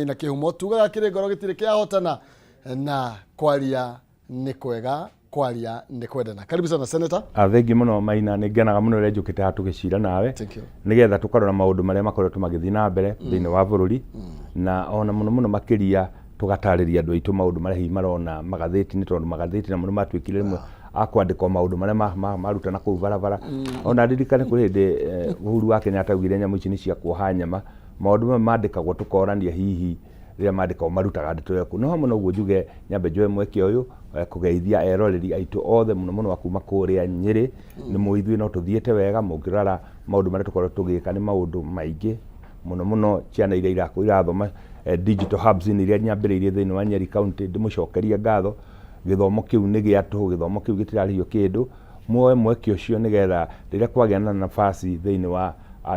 ina kihumo tugaga kire ngoro gitire kia hotana na kwaria ni kwega kwaria ni kwendana. Karibu sana Senator. Thengi muno Maina, ni ngenaga muno ire njukite hatu gicira nawe nigetha tukarora maundu maria makoretwo magithi na mbere thiini wa bururi na ona muno makiria tugatariria andu aitu maundu maria hi marona magatheti ni tondu magatheti na muno matwikire rimwe akwandikwa maundu maria maruta na kuu barabara ona ndirikane kuri hindi Uhuru wa Kenyatta augire nyamu ici ni cia kuoha nyama maundu mandikagwo tukorania hihi rĩa mandĩka marutaga ndeto yaku no hamwe noguo njuge nyambe njoe mweke uyu kugeithia eroreri aitu othe muno akuma kuria Nyeri ni muithwe no tuthiete wega mungirara maundu maria tukorwo tugika ni maundu maingi muno ciana iria irathoma digital hubs ni iria nyambiriirie thiini wa Nyeri county ndimucokeria ngatho githomo kiu ni giatu githomo kiu gitirarihio kindu muoe mweke ucio nigetha riria kwagia na nafasi thiini wa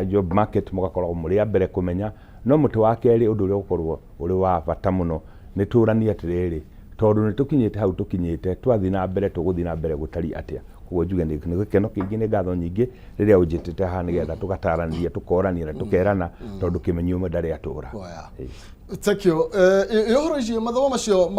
job market mugakorwo muri mbere kumenya no mutu wa keri undu uria ukorwo uri wa bata muno ni turania atiriri tondu ni tukinyite hau tukinyite twathi na mbere tuguthi na mbere gutari atia kugo njuge ni gikeno kingi ni ngatho nyingi riria unjitite ha nigetha tugatarania tukorania na tukerana tondu kimenyu ndari atura. Thank you. Yohoroji mathomo macio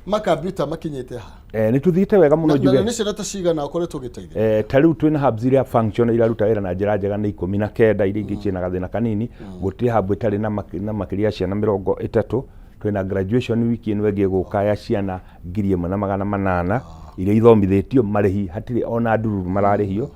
ma computer makinyite ha. Ni tuthite wega muno njuge. Ni ciana ta cigana ukoretwo giteithia. Tariu twina hubs iria function ira ruta wira na njira njega ni 19 iria ingi ciina gathina kanini gutiri hub itari na makiria ciana 30 twina graduation week ino igi guka ya ciana 1,800 iria ithomithitio marihi hatiri ona ndururu mararihio.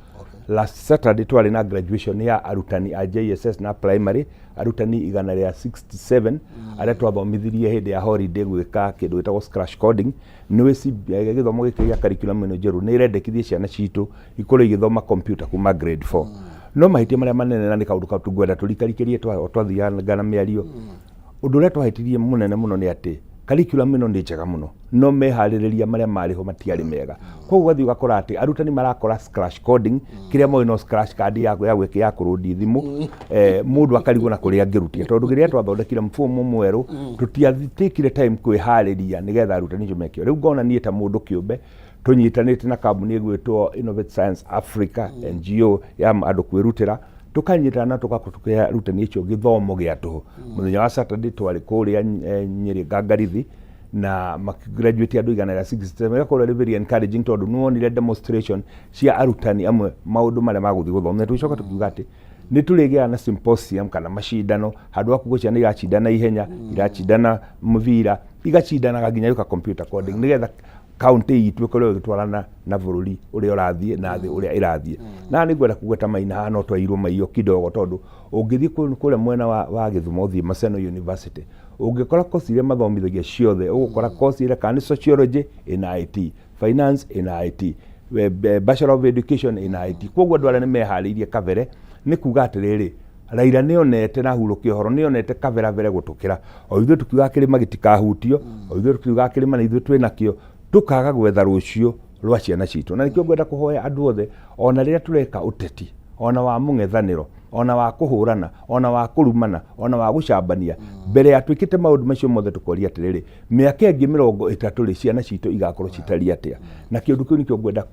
Last Saturday twari na graduation ya arutani a JSS na primary arutani 167 aria twathomithirie hindi ya holiday gwika kindu gitagwo scratch coding niwe githomo giki gia curriculum ino njeru ni irendekithie ciana citu ikorwo igithoma computer kuma grade 4 no mahitie maria manene na ni kaundu ka tugwenda turikarikirie twathiaga na miario undu uria twahitirie munene muno ni ati curriculum ino ni njega muno no mehaririria maria mariho matiari mega koguo gathi ugakora ati arutani marakora scratch coding kiria moyo no scratch card ya gwiki ya kurudi thimu mundu akarigwo na kuria ngirutia tondu giria twathondekire mfumo mweru tutiathikire time kwihariria nigetha arutani icio mekio riu ngona nie ta mundu kiumbe tunyitanite na kambuni igwitwo Innovate Science Africa NGO ya andu kwirutira tukanyitana tukakutukea rutani icio githomo giatu muthenya wa Saturday twari kuria Nyeri Gangarithi na graduate andu 167 yakora very encouraging tondu nuonire demonstration cia arutani amwe maundu maria maguthi guthomera tucoka tukiuga ati ni turigia na symposium kana mashindano handu akugo ciana iracindana ihenya iracindana muvira igacindana nginya yuka computer coding nigetha county itu ikorwo gitwarana na bururi uria urathie na thi uria irathie na ni ngwenda kugweta Maina hano twairwo maiyo kidogo tondu ungithi kule mwena wa Githumo thi Maseno University ungikora course iria mathomithagia ciothe ugukora course iria kana sociology in IT, finance in IT, bachelor of education in IT koguo ndwara ni mehariirie kavere ni kuga atiriri Raila nionete na huruki horo nionete kavera vere gutukira o ithu tukiuga kirima gitikahutio o ithu tukiuga kirima na ithu twinakio tukaga gwetha rucio rwa ciana citu na nikio ngwenda kuhoya andu othe ona riria tureka uteti ona wa mung'ethaniro ona wa kuhurana ona wa kurumana ona wa gucambania mbere ya twikite maundu macio mothe tukoria atiriri miaka ingi 30 ri ciana citu igakorwo citari atia na kiundu kiu nikio ngwenda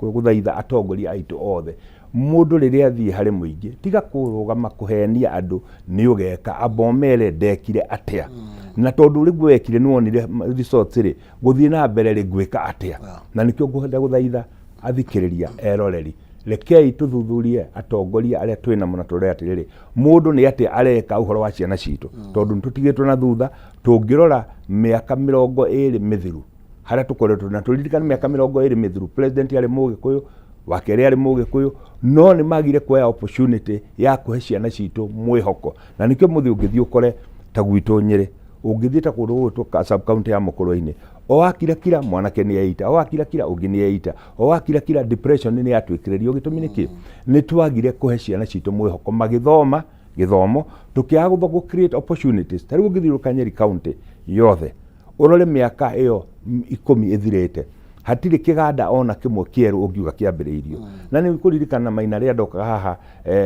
guthaitha atongoria aitu othe mundu riria athie hari muingi tiga kurugama kuhenia andu ni ugeka abomere ndekire atia na tondu rigwe wekire nuonire results ri guthie na mbere ri gwika atia na nikio ngwenda guthaitha athikiriria eroreri rekei tuthuthurie atongoria aria twina muna tore atiriri mundu ni ati areka uhoro wa ciana citu tondu tutigitwe na thutha tungirora miaka 20 mithiru haria tukoretwo na turirikana miaka 20 mithiru president yari Mugikuyu wakeri yari Mugikuyu no ni magire kuoya opportunity ya kuhe ciana citu mwihoko na nikio muthi ungithi ukore ta gwitu Nyeri ungithi ta kundu gwitwo sub county ya Mukurwe-ini o akira mwanake ni yaita o akira ungi ni yaita o akira depression ni yatwikiririo gitumi niki ni twagire kuhe ciana citu mwihoko magithoma githomo tukiaga gutho create opportunities tari ungithiruka Nyeri county yothe urore miaka iyo 10 ithirete hatire kiganda ona kimwe kieru ungiuga kiambiriirio na ni kuririkana Maina ria ndoka haha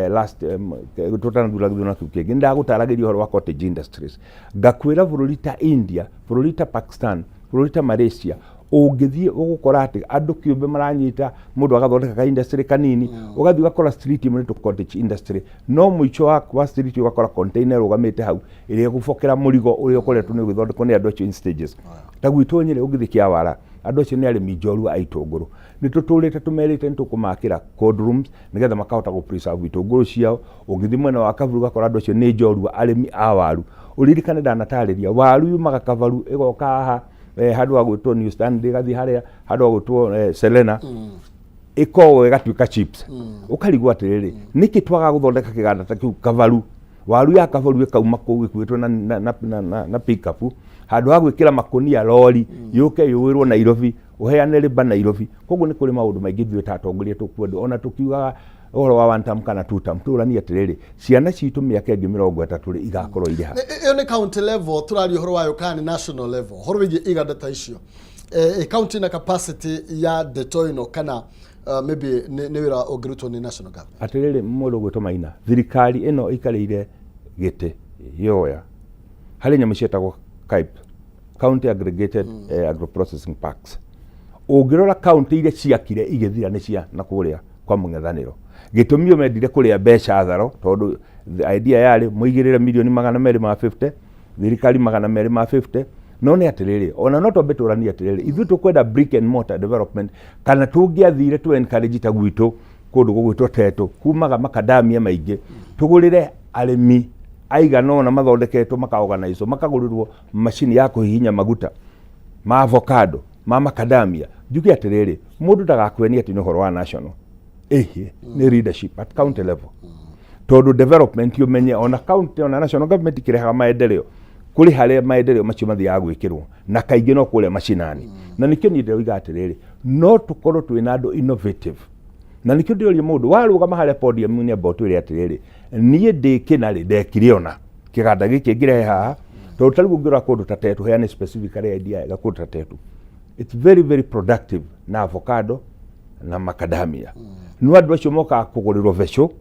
last tutanathura kingi ndagutaragirio horo wa cottage industries ngakwira bururi ta India bururi ta Pakistan bururi ta Malaysia ũngĩthiĩ ũgũkora atĩ andũ kĩũmbe maranyita mũndũ agathondeka ka industry kanini ũgathiĩ ũgakora street imwe nĩ cottage industry no mũico wa street ũgakora container ũgamĩte hau ĩrĩa gũbokera mũrigo ũrĩa ũkoretwo nĩ ũgĩthondekwo nĩ andũ acio in stages ta gwitũ Nyĩrĩ ũngĩthiĩ Kĩawara andũ acio nĩ arĩmi njorua a itũngũrũ nĩ tũtũrĩte tũmerĩte nĩ tũkũmakĩra cold rooms nĩgetha makahota gũ preserve itũngũrũ ciao ũngĩthiĩ mwena wa Kaburu ũgakora andũ acio nĩ njorua arĩmi a waru ũririkane ndanatarĩria waru yumaga Kabaru ĩgoka haha handũ ha gwĩtwo New Stand ĩgathiĩ harĩa handũ ha gwĩtwo Selena ĩkoragwo ĩgatuĩka chips ũkarigwo atĩrĩrĩ nĩkĩ twaga gũthondeka kĩganda ta kĩu Kabaru waru ya Kabaru ĩkauma kũu ĩkuĩtwo na pick-up handũ ha gwĩkĩra makũnia lori yũke yũĩrwo Nairobi ũheane rĩba Nairobi koguo nĩ kũrĩ maũndũ maingĩ ithuĩ ta atongoria tũkwenda ona tũkiugaga ũhoro wa one term kana two term tũrania atĩrĩrĩ ciana citũ mĩaka ĩngĩ 30 rĩ igakorwo irĩ ha ĩyo nĩ county level tũraria ũhoro wayo kana national level ũhoro wĩgiĩ iganda ta icio county na capacity ya Detoino kana maybe nĩ wĩra ũngĩrutwo nĩ national government atĩrĩrĩ mũndũ gwĩtwo Maina thirikari ĩno ĩkarĩire gĩtĩ yoya harĩ nyamũ cietagwo CAIP county aggregated agro processing parks ũngĩrora county iria ciakire igĩthira nĩ cia na kũrĩa kwa mũng'ethanĩro gĩtũmi mendire kũrĩa mbeca tharo tondũ idea yarĩ mũigĩrĩre milioni 250 thirikari 250 no nĩ atĩrĩrĩ ona no twambe tũrania atĩrĩrĩ ithuĩ tũkwenda brick and mortar development kana tũngĩathire tu encourage ta gwitũ kũndũ gũgwĩtwo Teto kumaga makadamia maingĩ tũgũrĩre arĩmi aigana ona mathondeketwo makaorganize makagũrĩrwo macini ya kũhihinya maguta ma avocado ma macadamia njuge atĩrĩrĩ mũndũ ndagakwenia atĩ nĩ ũhoro wa national nĩ leadership at county level tondũ development umenye ona county ona national government ikĩrehaga maendeleo kũrĩ harĩa maendeleo macio mathiaga gwĩkĩrwo na kaingĩ no kũrĩa macinani na nĩkĩo niĩ ndĩroiga atĩrĩrĩ no tũkorwo twĩna andũ innovative na nĩkĩo ndĩroria mũndũ warũgama harĩa podium nĩ ambao twĩre atĩrĩrĩ niĩ ndĩkĩnarĩ ndekire ona kĩganda gĩkĩ ngĩrehe haha tondũ tarĩu ũngĩrora kũndũ ta Tetu heane specifically idea ya kũndũ ta Tetu it's very very productive na avocado na macadamia no andũ acio mokaga kũgũrĩrwo veco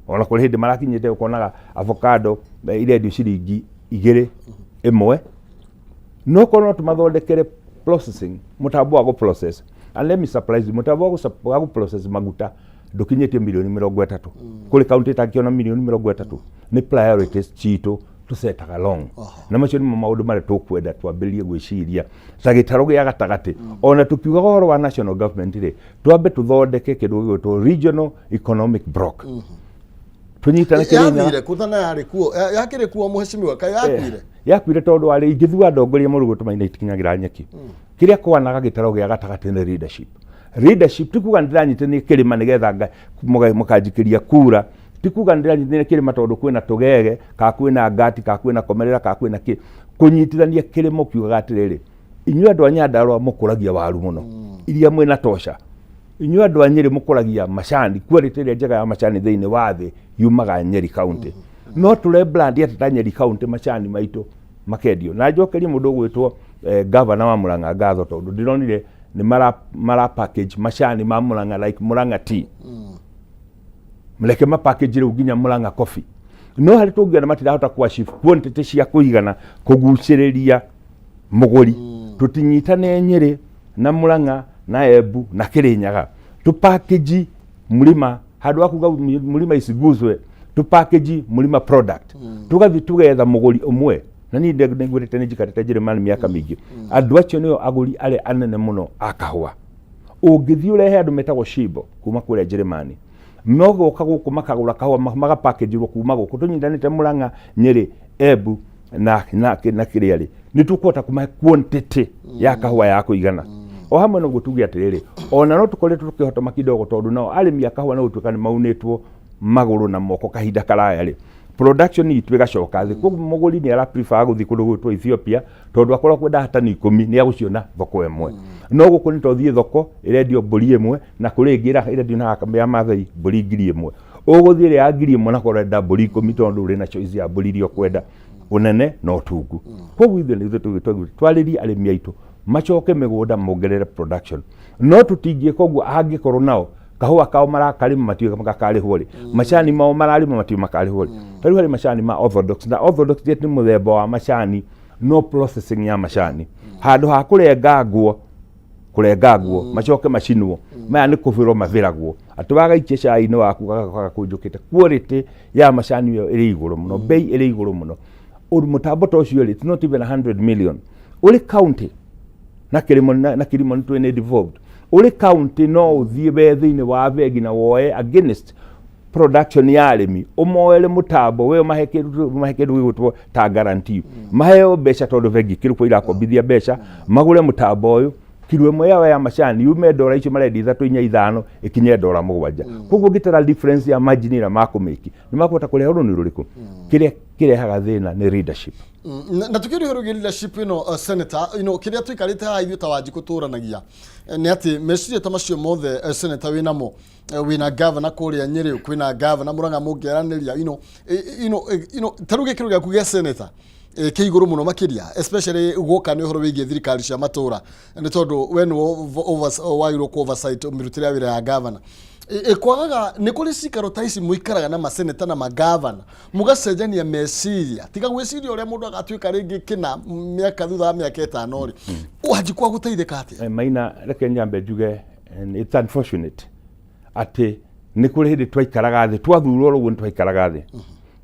ona kũrĩ hĩndĩ marakinyĩte ũkonaga avocado iria ndio ciringi 2 ĩmwe no kono tũmathondekere processing mũtambo wa gũ process and let me surprise you mũtambo wa gũ process maguta ndũkinyĩtie milioni 30 kũrĩ county ĩtangĩona milioni 30 nĩ priorities citũ tũsetaga long na macio nĩ maũndũ marĩa tũkwenda twambĩrĩrie gwĩciria ta gĩtaro gĩa gatagatĩ ona tũkiuga ũhoro wa national government rĩ twambe tũthondeke kĩndũ gĩgwĩtwo regional economic block tunyitane kĩrĩnya kuthana yarĩ kuo yakĩrĩ kuo mũheshimiwa kai yakuire tondũ arĩ ingĩthua ndongoria mũndũ gwĩtwo Maina itikinyagĩra nyeki kĩrĩa kwanaga gĩtaro gĩa gatagatĩ nĩ leadership tikuga ndĩranyitithania kĩrĩma nĩgetha mũkanjikĩria kura tikuga ndĩranyitithania kĩrĩma tondũ kwĩna tũgege ka kwĩna ngati ka kwĩna komerera ka kwĩna kĩ kũnyitithania kĩrĩma ũkiugaga atĩrĩrĩ inyuĩ andũ a Nyandarũa mũkũragia waru mũno iria mwĩna tosha inyuĩ andũ a Nyĩrĩ mũkũragia macani quality ĩrĩa njega ya macani thĩinĩ wa thĩ yumaga Nyeri county no tũre brand ya ta Nyeri county macani maitũ makendio na njokerie mũndũ gwĩtwo governor wa Murang'a ngatho tondũ ndironire nĩ mara package macani ma Murang'a like Murang'a tea mleke ma package rĩu nginya Murang'a coffee no harĩ tũngĩona matirahota kwa shift quantity cia kũigana kũgucĩrĩria mũgũri tũtinyitane Nyĩrĩ na Murang'a na Embu na Kĩrĩnyaga tu package Mlima handũ wa kuga Mlima isiguzwe tu package Mlima product tugathi tugetha mũgũri ũmwe na ni ndĩngwĩrĩte nĩ njikarĩte Njĩrĩmani mĩaka mĩingĩ andũ acio nĩo agũri arĩa anene mũno a kahũa ũngĩthiĩ ũrehe andũ metagwo Shimbo kuma kũrĩa Njĩrĩmani mogoka gũkũ makagũra kahũa maga package ro kuma gũkũ tũnyitanĩte Murang'a Nyĩrĩ Embu na kĩrĩa rĩ nĩ tũkũhota kũmahe quantity ya kahũa ya kũigana o hamwe no gũtugia atĩrĩrĩ ona no tũkoretwo tũkĩhotoma kidogo tondũ nao arĩmi a kahũa no gũtuĩka nĩ maunĩtwo magũrũ na moko kahinda karaya rĩ production itũ ĩgacoka thĩ koguo mũgũri nĩ ara prefer gũthiĩ kũndũ gwĩtwo Ethiopia tondũ akorwo kwenda hatani 10 nĩ agũciona thoko ĩmwe no gũkũ nĩ tũthiĩ thoko ĩrendio mbũri ĩmwe na kũrĩ ĩngĩ ĩrendio na ya Maathai mbũri 1000 ũgũthiĩ ĩrĩa ya 1000 na kũrenda mbũri 10 tondũ ũrĩ na choice ya mbũri iria kwenda ũnene no tungu koguo ithuĩ nĩ tũgĩtwa twarĩrie arĩmi aitũ macoke mĩgũnda mongerere production no tũtingĩka ũguo angĩkorwo nao kahũa kao marakarĩma matiũka makakarĩhwo rĩ macani mao mararĩma matiũka makarĩhwo rĩ tarĩu harĩ macani ma orthodox na orthodox nĩ mũthemba wa macani no processing ya macani handũ ha kũrengangwo kurengagwo macoke macinwo maya ni kuviro maviragwo atuwaga ikie cai no waku gakunjukite quality ya macani yo iri iguru muno bei iri iguru muno mutambo to cio it's not even 100 million uri county na kirimo twene devolved uri county no uthie bethini wa begi na woe against production ya arimi umoele mutambo we mahekedu gwitwo ta guarantee maheo beca tondu vengi kiruko irakobithia beca magure mutambo uyu kilo imwe ya macani yume dora icio marendi 3.5 ikinye dora 7 koguo gitara difference ya margin ira makumiki ni makuhota kureha runi ruriku kirehaga thina ni leadership na tukiri horo leadership senator kiria tuikarite ha ithu tawanji kuturanagia ni ati meciria ta macio mothe senator wina governor kuria Nyeri kwina governor Murang'a mungeraniria taruge kiruga kugia senator ke iguru muno makiria especially goka ni horo wigie thirikari cia matura ni tondu when wairo ku oversight mirutire wira ya governor kwagaga ni kuri cikaro ta ici muikaraga na maseneta na magavana mugacenjania meciria tiga gwiciria uria mundu agatuika ringi kina miaka thutha miaka 5 ri waji kwa guteithika ati maina reke nyambe njuge it's unfortunate ati ni kuri hindi twaikaraga thi twathurwo ruo ni twaikaraga thi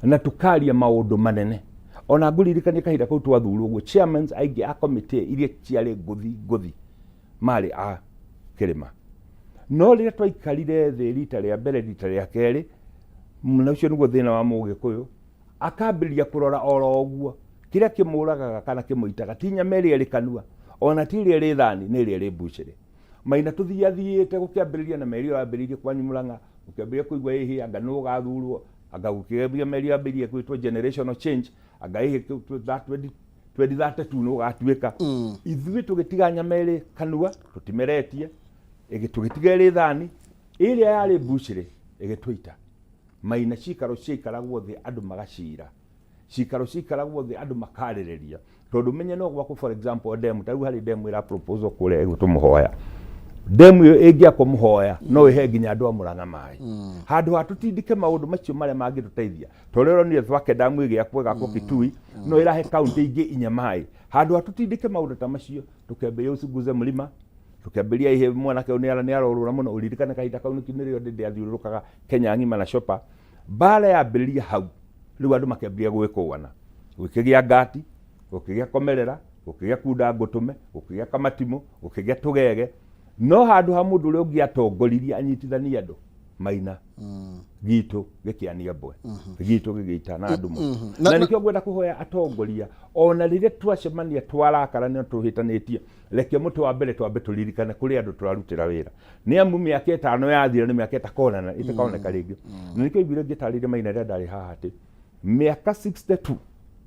na tukaria maundu manene ona nguririkania kahinda kau twathurwo guo chairmen aingi a committee iria ciari nguthi mari a kirima no rira twaikarire thi rita ria mbere rita ria keri muna ucio niguo thina wa Mugikuyu akambiriria kurora oro uguo kiria kimuragaga kana kimuitaga tinya meri eri kanua ona tiri eri thani ni eri buchere maina tuthiathiite gukiambiriria na meri yambiririe kwanyu Murang'a ukiambiriria kuigwa ihi anga no gathurwo anga gukiambiriria meri yambiririe kwitwo generational change anga ihi 2032 no gatuika ithui tugitiganya meri kanua tutimeretie tugitiga eri thani iria yari buchere igitwita maina cikaro ciikaragwo thi andu magacira cikaro ciikaragwo thi andu makarireria tondu menye no gwako for example demu taru hari demu ira proposal kure gutumuhoya demu yo egia ko muhoya no ihe ginya andu a Murang'a mai handu hatutindike maundu macio mare mangituteithia torero ni twake damu igia kwega ko Kitui no irahe county ingi inya mai handu hatutindike maundu ta macio tukemberia usuguze mulima tukiambiria ihe mwana ke ni arorura muno uririkana kahinda kau ni kiniri ndi athiurukaga Kenya ngima na shopa bala ya biria hau riu andu makiambiria gwikuwana gukigia ngati gukigia komerera gukigia kunda ngutume gukigia kamatimo gukigia tugege no handu ha mundu uri ungi atongoriria anyitithania andu maina gitu gikiania mbwe gitu gigita na andu mu na nikio gwenda kuhoya atongoria ona rire twacemania twarakara ni tuhitanitie reke mutu wa mbere twambe turirikane kuri andu turarutira wira ni amu miaka 5 yathira ni miaka itakonana itakoneka ringi nikio ibire gitarire maina ria ndari haha ati miaka 62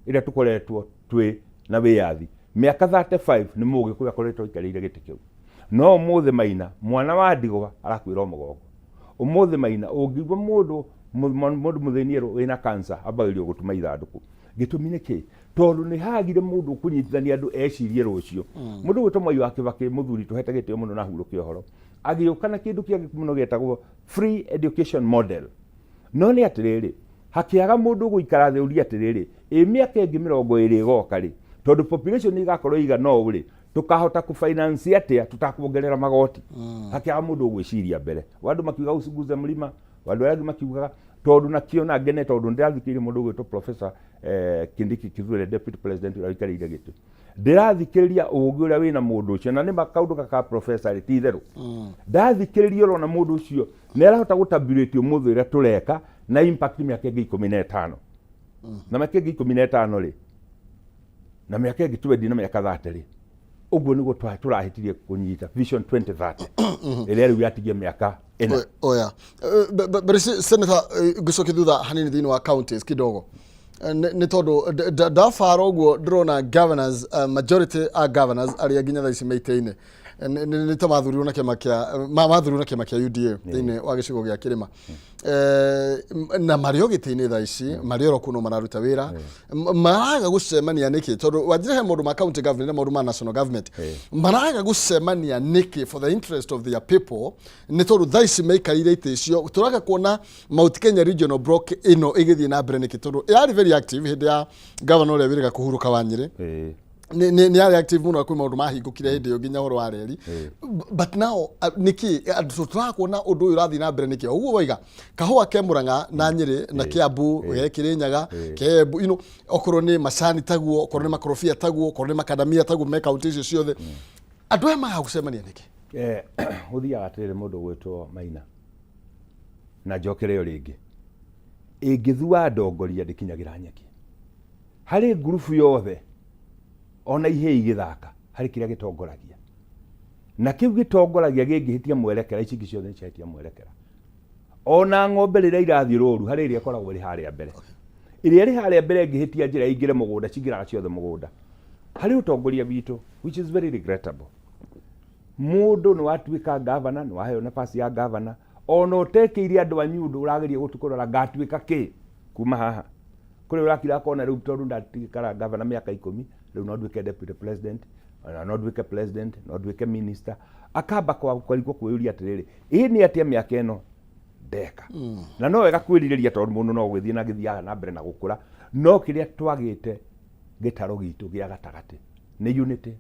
ira tukoretwo twi na wiyathi miaka 35 ni Mugikuyu akoretwo ikarire giti kiu no muthe maina mwana wa ndigwa arakwira mugongo umuthi maina ungigwa mundu mutheniero wina cancer abagirio gutuma ithanduku gitumine ki tondu ni hagire mundu kunyitithania andu ecirie rucio mundu gwitwa wa Kibaki muthuri tuhete gitio muno na huruki ohoro agiuka na kindu kia muno getagwo free education model no ni atiriri hakiaga mundu guikara thi uri atiriri miaka ingi 20 igoka ri tondu population igakorwo iga no uri tukahota kufinance atia tutakuongerera magoti hakiaga mundu gwiciria mbere wandu makiuga usuguze mulima wandu wangi makiuga tondu nakiona ngene tondu ndirathikire mundu gwitwo professor Kindiki Kithure deputy president urikarire gitu ndirathikiriria ugi uria wina mundu ucio na ni makaundu ka professor titheru ndathikiriria ro na mundu ucio nerahota gutabulate umuthu ira tureka na impact miaka 15 na miaka 15 ri na miaka 20 na miaka 30 uguo niguo turahitirie kunyita vision 2030 ile riu yatigie miaka ina oya but senator gucoke thutha hanini thini wa counties kidogo ni tondu dafaro uguo drona governors majority are governors aria ginya thaici meiteine ni ta mathuriwo na kema kia UDA thini wa gicigo gia Kirima na mario gitini thaici mario rokuno mararuta wira maraga gucemania niki tondu wajire he mundu ma county government na mundu ma national government maraga gucemania niki for the interest of their people ni tondu thaici meikarire iticio turaga kuona Mount Kenya regional block ino igithie na mbere niki tondu yari very active hindi ya governor uria wiriga kuhuruka wa Nyeri ni reactive muno kwĩ maũndũ mahingũkire hĩndĩ ĩyo nginya ũhoro wa reri. But now niki tũrakuona ũndũ ũyũ ũrathiĩ na mbere niki ũguo waiga kahũa ke Murang'a na Nyĩrĩ na Kiambu ge Kirinyaga ke okorwo nĩ macani taguo, okorwo nĩ makorobia taguo, okorwo nĩ makadamia taguo me kaunti icio ciothe andũ aya magagucemania niki ũthiaga atĩrĩrĩ mũndũ gwĩtwo Maina na njokere yo rĩngĩ ĩngĩthua ndongoria ndĩkinyagĩra nyeki harĩ ngurubu yothe ona ihei gĩthaka harĩ kĩrĩa gĩtongoragia na kĩu gĩtongoragia gĩngĩhĩtia mwerekera ici ingĩ ciothe nĩciahĩtia mwerekera ona ng'ombe rĩrĩa irathiĩ rũru harĩ ĩrĩa ĩkoragwo ĩrĩ harĩa mbere ĩrĩa ĩrĩ harĩa mbere ĩngĩhĩtia njĩra ingĩre mũgũnda cingĩraga ciothe mũgũnda harĩ ũtongoria witũ which is very regrettable. Mũndũ nĩ watuĩka governor, nĩ waheo nafasi ya governor, ona ũtekeire andũ anyu ũndũ ũrageria gũtukũrora ngatuĩka kĩ kuma haha kũrĩ ũrakira kona rĩu tondũ ndatikara governor mĩaka 10 rĩu no nduĩke deputy president, no nduĩke president, no nduĩke minister, akamba kwarigwo kwĩyũria atĩrĩrĩ ĩĩ nĩ atĩa mĩaka ĩno ndeka na no wega kwĩrirĩria tondũ mũndũ no gũthiĩ na gĩthiaga na mbere na gũkũra no kĩrĩa twagĩte gĩtaro gitũ gĩa gatagatĩ nĩ unity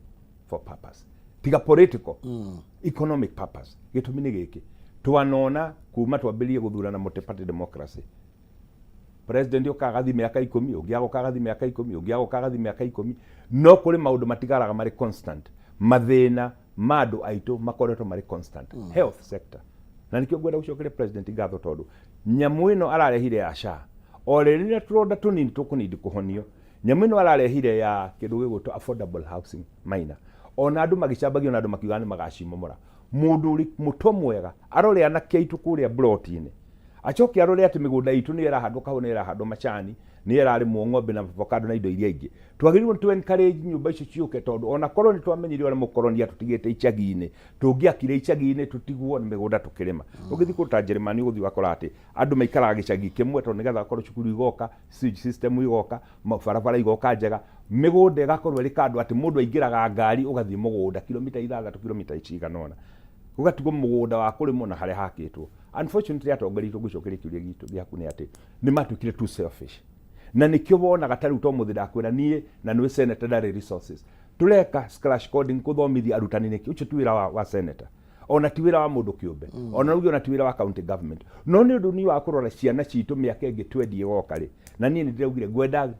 for purpose tiga political economic purpose. Gĩtũmi nĩ gĩkĩ twanona kuma twambĩrĩrie gũthurana multi-party democracy president ũkagathi mĩaka 10 ũngĩaga ũkagathi mĩaka 10 ũngĩaga ũkagathi mĩaka 10 no kũrĩ maũndũ matigaraga marĩ constant mathĩna ma andũ aitũ makoretwo marĩ constant health sector na nikio ngwenda gũcokeria president ngatho tondũ nyamũ ĩno ararehire ya SHA o rĩrĩa tũronda tũnini tũkũnindi kũhonio nyamũ ĩno ararehire ya kĩndũ gĩgwĩtwo affordable housing Maina ona andũ magĩcambagio na andũ makiuga nĩ magacimomora mũndũ ũrĩ mũtwe mwega arore anake aitũ kũrĩa bloti-inĩ acoke arore atĩ mĩgũnda itũ nĩ ĩrahandwo kahũa nĩ ĩrahandwo macani nĩ ĩrarĩmwo ng'ombe na avocado na indo iria ingĩ twagĩrĩirwo to encourage nyũmba icio ciũke tondũ ona korwo nĩ twamenyire ũrĩa mũkoronia tũtigĩte icagi-inĩ tũngĩakire icagi-inĩ tũtigwo nĩ mĩgũnda tũkĩrĩma ũgĩthiĩ kũruta Njĩrĩmani ũgũthiĩ wakora atĩ andũ maikaraga gĩcagi kĩmwe tondũ nĩgetha akorwo cukuru igoka sewage system igoka barabara igoka njega mĩgũnda ĩgakorwo ĩrĩ kandũ atĩ mũndũ aingĩraga ngari ũgathiĩ mũgũnda kilomita 6 kilomita cigana ũna ũgatigwo mũgũnda wa kũrĩmwo na harĩa hakĩtwo. Unfortunately atongoria itũ gũcokeria kĩũria gitũ gĩaku nĩ atĩ nĩ matuĩkire too selfish na nĩkĩo wonaga tarĩu to mũthĩ ndakwĩra niĩ na nĩwe senator ndarĩ resources tureka scratch coding kũthomithia arutani nĩkĩ ũcio ti wĩra wa senator ona ti wĩra wa mũndũ kĩũmbe ona rũgĩ ona ti wĩra wa county government no nĩ ũndũ ni wa kũrora ciana citũ mĩaka ĩngĩ twendie goka rĩ na niĩ nĩndĩraugire ngwenda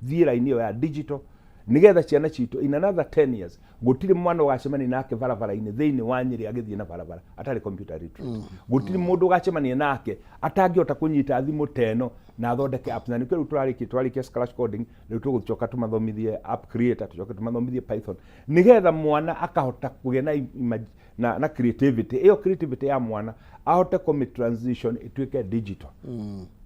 thiĩra-inĩ ĩyo ya digital nigetha ciana citũ in another 10 years gũtirĩ mwana ũgacemania nake barabara-inĩ thĩinĩ wa Nyĩrĩ agĩthiĩ na barabara atarĩ computer literate gũtirĩ mũndũ ũgacemania nake atangĩhota kũnyita thimũ teno na athondeke apps na nĩkĩo rĩu twarĩkia scratch coding rĩu tũgũcoka tũmathomithie app creator tũcoke tũmathomithie Python nigetha mwana akahota kũgĩa na creativity ĩyo creativity ya mwana ahote commit transition ĩtuĩke digital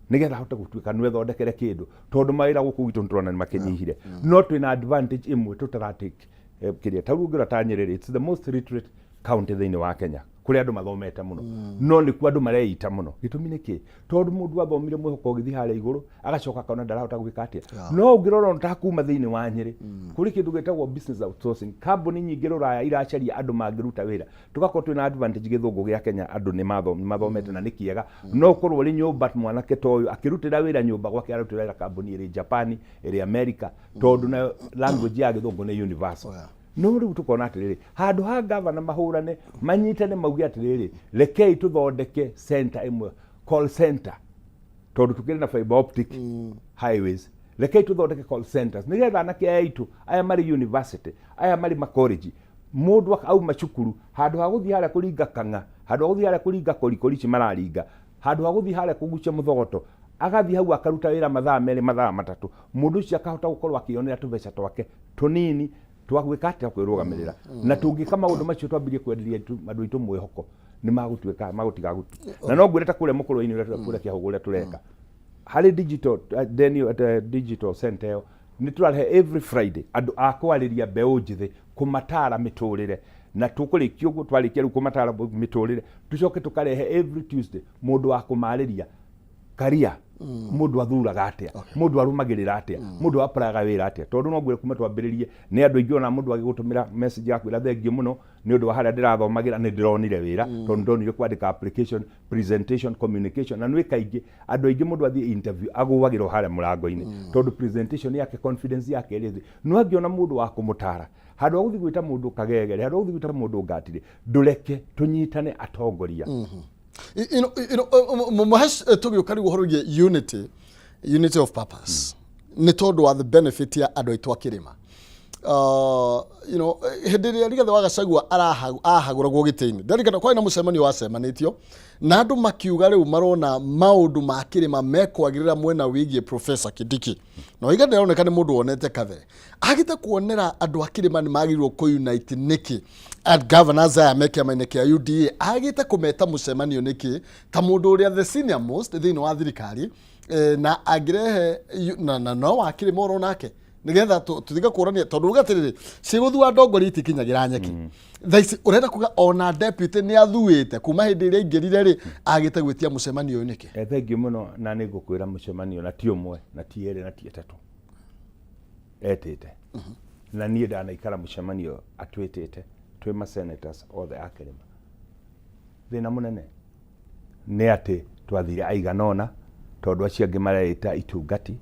nigetha ahote gũtuĩka nĩwe thondekere kĩndũ tondũ mawĩra gũkũ gwitũ nĩtũrona nĩmakĩnyihire no twĩna advantage ĩmwe tũtaratake kĩrĩa ta rũngĩra ta Nyĩrĩ it's the most literate county thĩinĩ wa Kenya kũrĩa andũ mathomete mũno no nĩkuo andũ mareita mũno gĩtũmi nĩkĩ tondũ mũndũ athomire mwĩhoko ũgĩthiĩ harĩa igũrũ agacoka akaona ndarahota gwĩka atĩa no ũngĩrora ũtakuma thĩinĩ wa Nyĩrĩ kũrĩ kĩndũ gĩtagwo business outsourcing kambuni nyingĩ rũraya iracaria andũ mangĩruta wĩra tugakorwo twĩna advantage gĩthũngũ gĩa Kenya andũ nĩ mathomete na nĩ kĩega no korwo rĩ nyũmba mwanake ta ũyũ akĩrutĩra wĩra nyũmba gwake arutĩra wĩra kambuni ĩrĩ Japan ĩrĩ America tondũ na language ya gĩthũngũ nĩ universal no rĩu tukona atĩrĩrĩ handũ ha governor mahũrane manyitane mauge atĩrĩrĩ rekei tũthondeke center ĩmwe call center tondũ tukĩrĩ na fiber optic highways rekei tũthondeke call centers nigetha anake aitũ aya marĩ university aya marĩ macollege mũndũ auma cukuru handũ ha gũthiĩ harĩa kũringa kang'a handũ ha gũthiĩ harĩa kũringa korikori ici mararinga handũ ha gũthiĩ harĩa kũgucia mũthogoto agathiĩ hau akaruta wĩra mathaa merĩ mathaa matatũ mũndũ ũcio akahota gũkorwo akĩonera tũbeca twake tũnini twagwĩka atĩa kwĩrũgamĩrĩra na tũngĩka maũndũ macio twambĩrĩrie kwenderia andũ aitũ mwĩhoko nĩ magũtuĩka magũtiga na no ngwĩre ta kũrĩa mũkũrũ-inĩ ũrĩa kũrĩa kĩahũgũ ũrĩa tũreka harĩ digital center ĩyo nĩ tũrarehe every Friday andũ a kwarĩria mbeũ njĩthĩ kũmatara mĩtũrĩre na tũkũrĩkia ũguo twarĩkia rĩu kũmatara mĩtũrĩre tũcoke tũkarehe every Tuesday mũndũ wa kũmarĩria career mundu athuraga atia mundu arumagirira atia mundu aparaga wira atia tondu no ngwire kuma twambiririe ni andu aingi ona mundu agigutumira message yaku ira thengio muno ni undu wa haria ndirathomagira ni ndironire wira tondu ndonire kwandika application presentation communication na nwi kaingi andu aingi mundu athie interview aguvagirwo haria murango-ini tondu presentation yake confidence yake iri thi no angiona mundu wa kumutara handu wa guthi gwita mundu kagegere handu wa guthi gwita mundu ngatire ndureke tunyitane atongoria Mahesh tugiukari guhorogie unity of purpose ni tondu wa the benefit ya andu aitu akirima hindi ria Rigathi wa Gachagua ahaguragwo gitini ndarikana kwa ina mucemanio wacemanitio na andu makiuga riu marona maundu ma kirima mekwagirira mwena wigie Professor Kindiki no iga ndironeka ni mundu wonete kathe agite kuonera andu akirima ni magirwo ku unite niki at governors aya mekiama-ini kia UDA agite kumeta mucemanio niki ta mundu uria the senior most thiini wa thirikari na agirehe na no wakirima oro nake nigetha tuthiga kurania tondu ugatiriri ciguthua ndongori itikinyagira nyeki thaici urenda kuga ona deputy ni athuite kuma hindi iria ingirire ri agite gwitia mucemanio niki thengiu muno na ni ngukwira mucemanio na ti umwe na ti eri na ti etatu etite na nie ndanaikara mucemanio atwitite twi ma senators othe akirima thina munene ni ati twathire aiganona tondu acio angi mareita itungati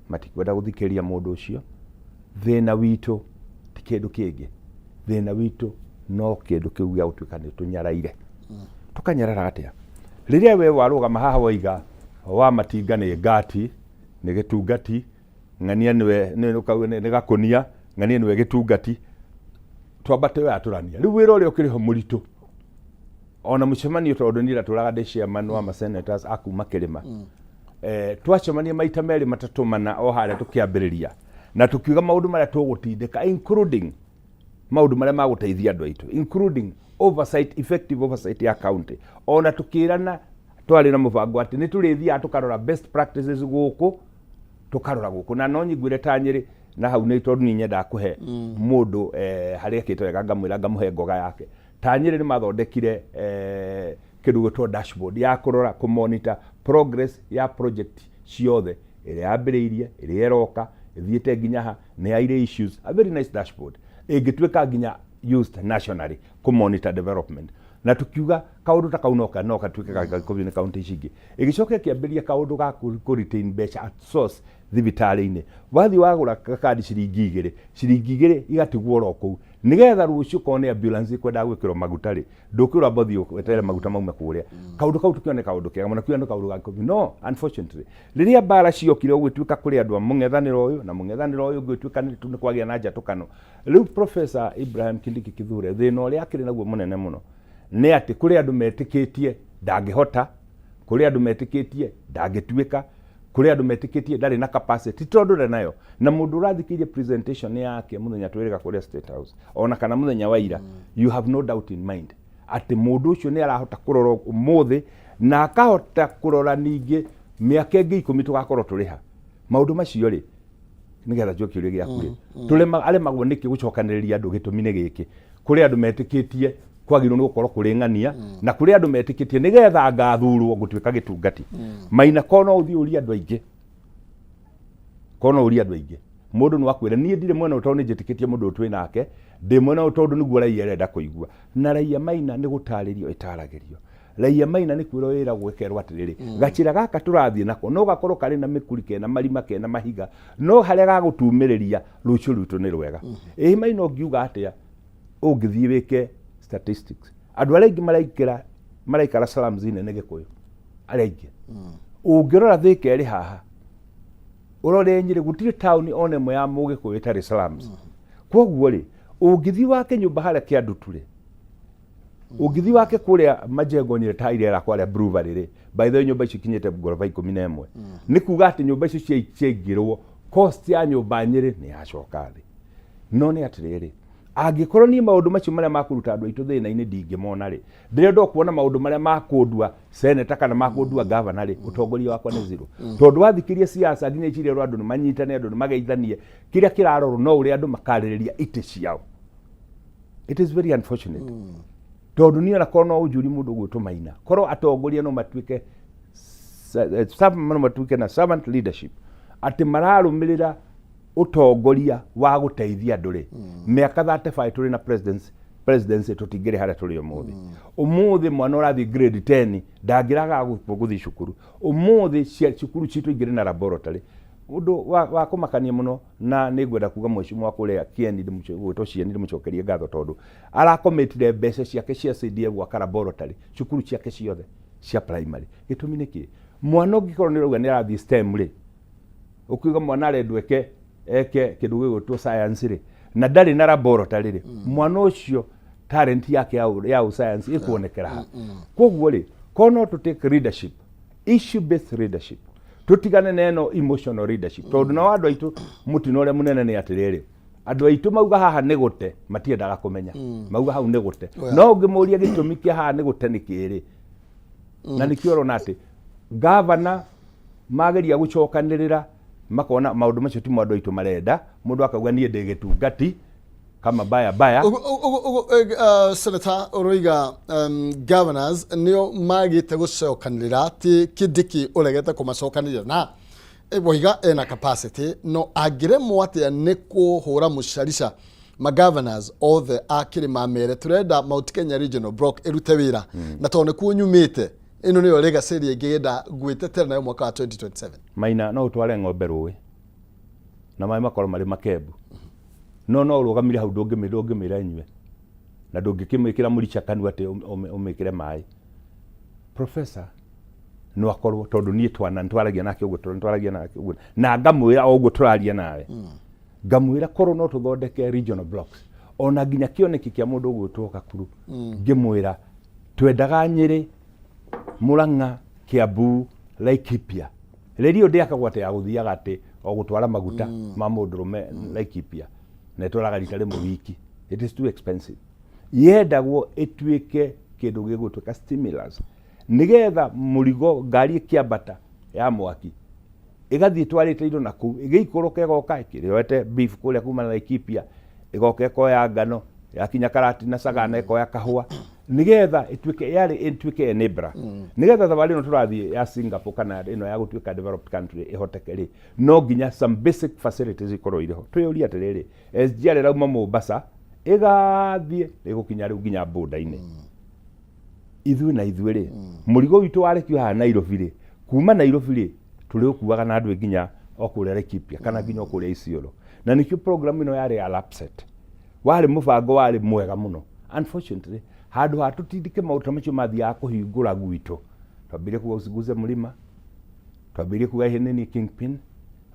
matikwenda guthikiria mundu ucio thina witu ti kindu kingi thina witu no kindu kiu gia gutwika ni tunyaraire tukanyarara atia riria we warugama haha waiga wa matinga ni ngati ni gitungati ng'ania ni gakunia ng'ania niwe gitungati twambate we aturania riu wira uria ukiriho muritu ona mucemanio tondu nira turaga ndi chairman wa ma senators akuma kirima twacemania maita meri matatu mana o haria tukiambiriria na tukiuga maundu maria tugutindika including maundu maria maguteithia andu aitu including oversight effective oversight ya county ona tukirana twari na mubango ati ni turithia tukarora best practices guku tukarora guku na no nyigwire ta Nyeri na hau ni tondu ni nyenda kuhe mundu haria kitwega ngamwira ngamuhe ngoga yake ta Nyeri ni mathondekire kindu gitwo dashboard ya kurora ku monitor progress ya project ciothe iria yambiriirie iria iroka ithiite nginya ha ni aire issues a very nice dashboard ingitweka nginya used nationally ku monitor development na tukiuga kaundu ta kaunoka no katwike ga county cingi igicoke kiambiria kaundu ga ku retain becha at source thibitari-ini wathi wagura kandi ciringi igiri igatigwo ro kuu nigetha rucio kone ambulance kwenda gwikirwo maguta ri ndukirwa bothi wetere maguta mauma kuria kaundu kau tukione kaundu kega mona kiano kaundu ga covid no unfortunately riria bara ciokire ugwitwika kuri andu mung'ethaniro uyu na mung'ethaniro uyu ugwitwika ni kwagia na njatukano riu Professor Ibrahim Kindiki Kithure thina uria akiri naguo munene muno ni ati kuri andu metikitie ndangihota kuri andu metikitie ndangitwika kuri andu metikitie ndari na capacity tondu re nayo na mundu urathikirie presentation yake muthenya twirika kuri State House ona kana muthenya waira you have no doubt in mind ati mundu ucio ni arahota kurora umuthi na akahota kurora ningi miaka ingi 10 tugakorwo turiha maundu macio ri nigetha njoki uri giaku tulema ale magwo niki gucokaniriria andu gitumine giki kuri andu metikitie kwagirwo ni gukorwo kuri ng'ania na kuri andu metikitie nigetha ngathurwo gutwika gitungati maina kono uthi uri andu aingi mundu no akwira nie ndire mwena utondu ni njitikitie mundu utwi nake ndi mwena utondu niguo raia renda kuigua na raia maina ni gutaririo itaragirio raia maina ni kwiro wira gwekerwo atiriri gachira gaka turathie nako no gakorwo kari na mikuri kena marima kena mahiga no haria gagutumiriria rucio rutu ni rwega maina ngiuga atia ungithie wike statistics andu aria ingi maraikara slums nene Gikuyu aria ingi ungirora thika eri haha urore Nyeri gutire town one mo ya Mugikuyu itari slums koguo ri ungithie wake nyumba haria kiandu turi ungithie wake kuria majengo Nyeri taire ra kwaria brewery ri by the way nyumba icio kinyite ngoroba 11 ni kuga ati nyumba icio ciaingirwo cost ya nyumba Nyeri ni yacoka thi no ni atiriri angikorwo ni maundu macio maria makuruta andu aitu thina-ini ndingimona ri ndirenda kuona maundu maria makundua senator kana makundua governor ri utongoria wakwa ni zero tondu wathikirie siasa nginya iciria ro andu ni manyitane andu ni mageithanie kiria kirarorwo no uri andu makaririria ite ciao it is very unfortunate tondu ni ona kono ujuri mundu gwitumaina korwo atongoria no matwike matuike na servant leadership ati mararumirira utongoria wa guteithia nduri miaka 35 turi na presidency tutingire haria turi umuthi mwana urathi grade 10 ndangiraga guthi cukuru umuthi cukuru citu ingire na laboratory undu wa kumakania muno na nigwenda kuga mweshimwa kuria Kieni ndi mucokerie ngatho tondu arakomitire mbeca ciake cia CDF gwaka laboratory cukuru ciake ciothe cia primary gitumi niki mwana ungikorwo ni rauga ni arathi STEM ri ukiuga mwana arendweke eke kindu gigutwo science ri na ndari na laboratory ri mwana ucio talent yake ya science ikuonekera ha koguo ri kono to take leadership issue based leadership tutigane neno emotional leadership tondu na andu aitu mutino ule munene ni atiriri andu aitu mauga haha ni gute matiendaga kumenya mauga hau ni gute no ngimuria gitumi kia haha ni gute nikiri na nikio rona ati governor mageria gucokanirira makona maundu macio ti mwandu aitu marenda mundu akauga nie ndigitungati kama baya Senator Oroiga governors nio magite gucokanirira ti kidiki uregete kumacokanirira na boiga ena capacity no agire mwate ne kuhura mucarisha ma governors othe akiri mamere turenda Mount Kenya Regional Block irute wira na tone kunyumite ino niyo legacy ri ngenda gwitetera nayo mwaka wa 2027 maina no utware ng'ombe ruwi na mai makoro mari makebu no urugamire hau ndungimira enywe na ndungikimikira muricha kanu ati umikire mai professor no akorwo tondu nie twaragia nake uguo twaragia nake uguo na ngamwira o uguo turaria nawe ngamwira korwo no tuthondeke regional blocks ona nginya kioneki kia mundu uguo twoka kuru ngimwira twendaga Nyeri Murang'a Kiambu Laikipia redio ndiakagwate ya guthiaga ati o gutwara maguta ma mundurume Laikipia na turaga ritare mu wiki it is too expensive yendagwo etwike kindu gigutwika stimulus nigetha murigo ngari kiambata ya mwaki igathii twarite indo naku igiikoroka igoka ikirioete beef kuria kuma na Laikipia igoka ikoya ngano yakinya karati na sagana ikoya kahua nigetha itwike yari itwike enabler nigetha thabari no turathii ya Singapore kana ino ya gutwika developed country ihotekeri no nginya some basic facilities ikorwo iriho tuyuria atiriri SGR rauma Mombasa igathie igukinya riu nginya border-ini ithu na ithu ri murigo witu warekio ha Nairobi ri kuma Nairobi ri turi ukuaga na andu nginya okuria Laikipia kana nginya okuria Isiolo na nikio program ino yari ya upset wari mubango wari mwega muno unfortunately handu hatutindike mauta macio mathia kuhingura gwitu twambire kuguze mulima twambire kuga heneni kingpin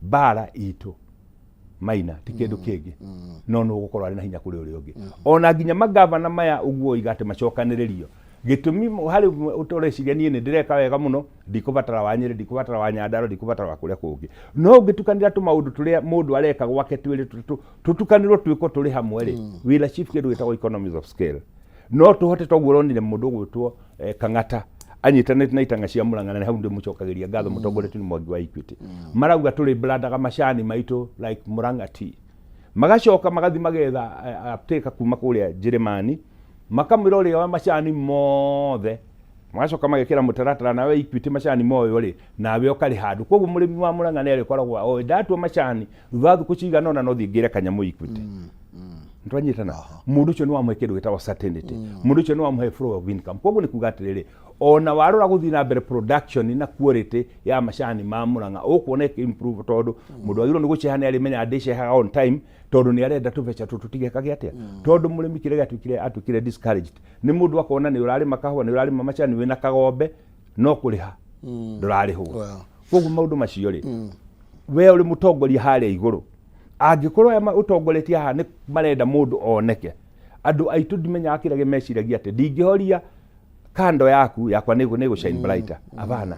bara itu maina tikindu kingi no gukorwo ari na hinya kuri uri ungi ona nginya magavana maya uguo igate macokaniririo gitumi hari utoreciria nie ni ndireka wega muno ndikubatara wa Nyeri ndikubatara wa Nyandarua ndikubatara wa kuria kungi no ngitukanira tu maundu turia mundu areka gwake twiri tutukanirwo twiko turi hamwe ri wira chief kindu gitagwo economies of scale no tuhote twaguronire mundu gwitwo Kang'ata anyitanite na itanga cia Murang'a na hau ndi mucokagiria ngatho mutongoretu ni Mwangi wa Equity marauga turi blandaga macani maitu like Murang'a tea magacoka magathi magetha apteka kuma kuria Jeremani makamwira uri wa macani mothe magacoka magekira mutaratara nawe Equity macani moyo ri nawe ukari handu koguo murimi wa Murang'a nere koragwa o ndatwa macani thutha thuku cigana ona no thingire kanyamu Equity ntwanyitana mundu ucio ni wa mwekedo gitawa certainty mundu ucio ni wa mwe flow of income koguo ni kuga atiriri ona warora guthi na mbere production na quality ya macani ma Murang'a ukuoneka improve tondu mundu agiro ni gucehana ari menya ndishe ha on time tondu ni arenda tubeca tutige kage atia tondu murimi kirega atukire discouraged ni mundu akona ni urari makahwa ni urari macani wina kagombe no kuriha ndurari ho koguo maundu macio ri we uri mutongoria haria iguru angikorwo ya utongoretie haha ni marenda mundu oneke andu aitu ndimenya akirage meciragia ati ndingihoria kando yakwa nego shine brighter abana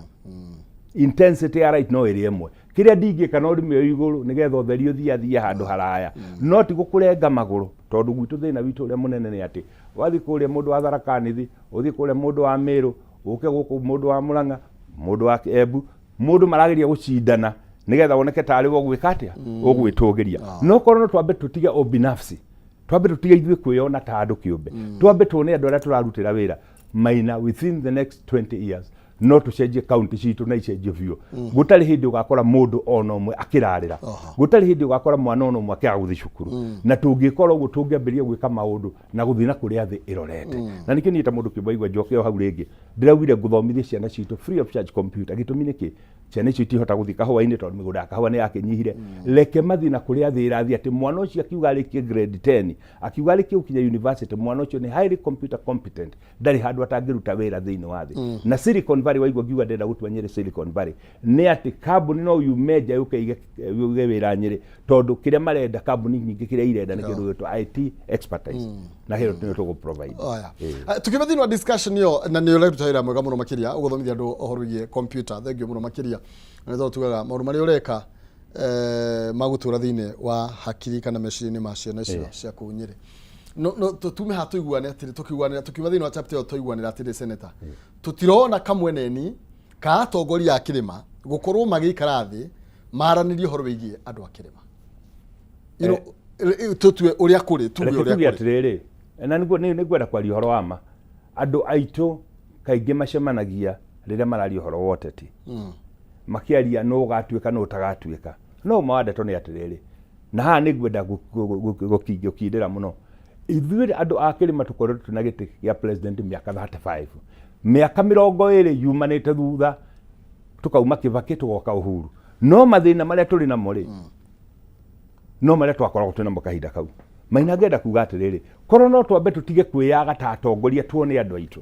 intensity ya right no iri emwe kiria ndingika no rime iguru nigetha utherio thia handu haraya no ti gukurenga maguru tondu gwitu thina witu ule munene ni ati wathi kuria mundu wa Tharaka-Nithi uthi kuria mundu wa Meru uke guku mundu wa Murang'a mundu wa Embu mundu marageria gucindana nigetha woneke tari wo gwikatia ugwitugiria no korwo twambe tutige obinafsi twambe tutige ithuĩ kwĩona ta andũ kĩũmbe twambe tuone andũ arĩa tũrarutĩra wĩra maina within the next 20 years no tucenjie county citu na icenjio biũ gutari hindi ugakora mundu ona umwe akirarira gutari hindi ugakora mwana ona umwe akiaga guthi cukuru na tungikora uguo tungiambiria gwika maundu na guthi na kuria thi irorete na nikio ni ta mundu kibaigwa njoke o hau ringi ndiraugire guthomithia ciana citu free of charge computer gitumi niki ciana icio itihota guthi kahua-ini tondu migunda ya kahua ni yakinyihire reke mathi na kuria thi irathi ati mwana ucio akiuga arikie grade 10 akiuga arikie ukinya university mwana ucio ni highly computer competent ndari handu atangiruta wira thiini wa thi na Silicon Valley waigua ngiuga ndenda gutua Nyeri Silicon Valley ni ati kambuni no yumeja yuke ige wira Nyeri tondu kiria marenda kambuni nyingi kiria irenda ni kindu gitwa IT expertise na hero ni tugo provide tukiba thini wa discussion yo na ni ole tutahira mwega muno makiria uguthomithia andu ohoro gie computer thengio muno makiria na ndo tugaga maundu mari ureka magutura thini wa hakiri kana meciria-ini ma ciana icio cia kuu Nyeri no tutume ha tuiguane atiri tukiuganira tukiuga thini wa chapter yo tuiguanira atiri senator tutirona kamweneni ka atongoria a kirima gukorwo magikara thi maranirie horo wigie andu a kirima tutue uria kuri tuwe uria kuri atiriri na ni gwenda kwaria horo wa ma andu aitu kaingi macemanagia riria mararia horo woteti makiaria no gatuika no tagatuika no mawandeto ni atiriri na ha ni gwenda gukindira muno ithuĩ andũ a kĩrĩma tũkoretwo na gĩtĩ gĩa president mĩaka 35 mĩaka 20 yumanĩte thutha tukauma Kibaki tugoka Uhuru no mathĩna marĩa tũrĩ namo rĩ no marĩa twakoragwo twĩ namo kahinda kau Maina ngenda kuga atĩrĩrĩ korwo no twambe tũtige kwĩyaga ta atongoria tuone andũ aitũ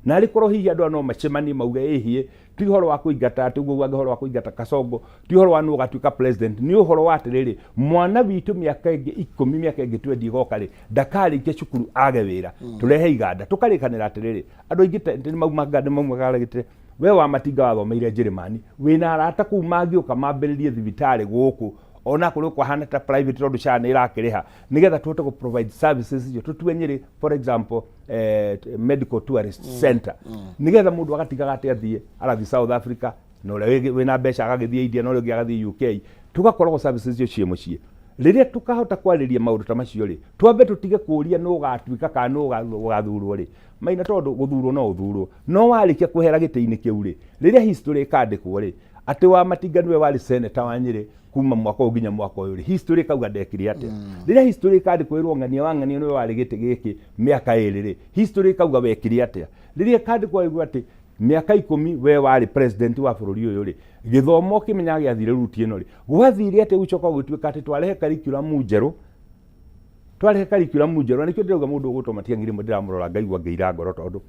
na rĩ korwo hihi andũ no macemanie mauge ihie ti horo wa kuingata ati guo wange horo wa kuingata Kasongo ti horo wa no gatuika president ni horo wa atiriri mwana witu miaka ingi 10 miaka ingi 20 igoka ri dakari ke cukuru age wira turehe iganda tukarikanira atiriri andu ingi maumagande maumagale gite we wa matinga wathomeire Njeremani wina arata kumangi ukamambiririe thibitari guku ona kuri kwa hana ta private road shana irakiriha nigetha tuhote ku provide services icio tutue Nyeri for example medical tourist center nigetha mundu agatiga gati athie arathi South Africa no wina mbeca agagithie India no ringi agathie UK tugakorwo services icio cie mucie riria tukahota kwariria maundu ta macio ri twambe tutige kuria no gatuika ka no gathurwo ri Maina tondu guthurwo no uthurwo no warikia kuhera giti-ini kiu ri riria history ikandikwo ri ati wa matinga niwe wari senator wa Nyeri kuma mwaka uginya mwaka uyu history kauga ndekire atia riria history kandi kwirwo ngania wa ngania niwe wari giti giki miaka iri ri history kauga wekire atia riria kandi kwirwo ati miaka 10 we wari president wa bururi uyu ri githomo kimenya giathire ruti ino ri gwathire ati ucoka gutwika ati twarehe curriculum njeru nikio ndiroga mundu gutomatia ngiri ndiramurora ngaigwa ngeira ngoro tondu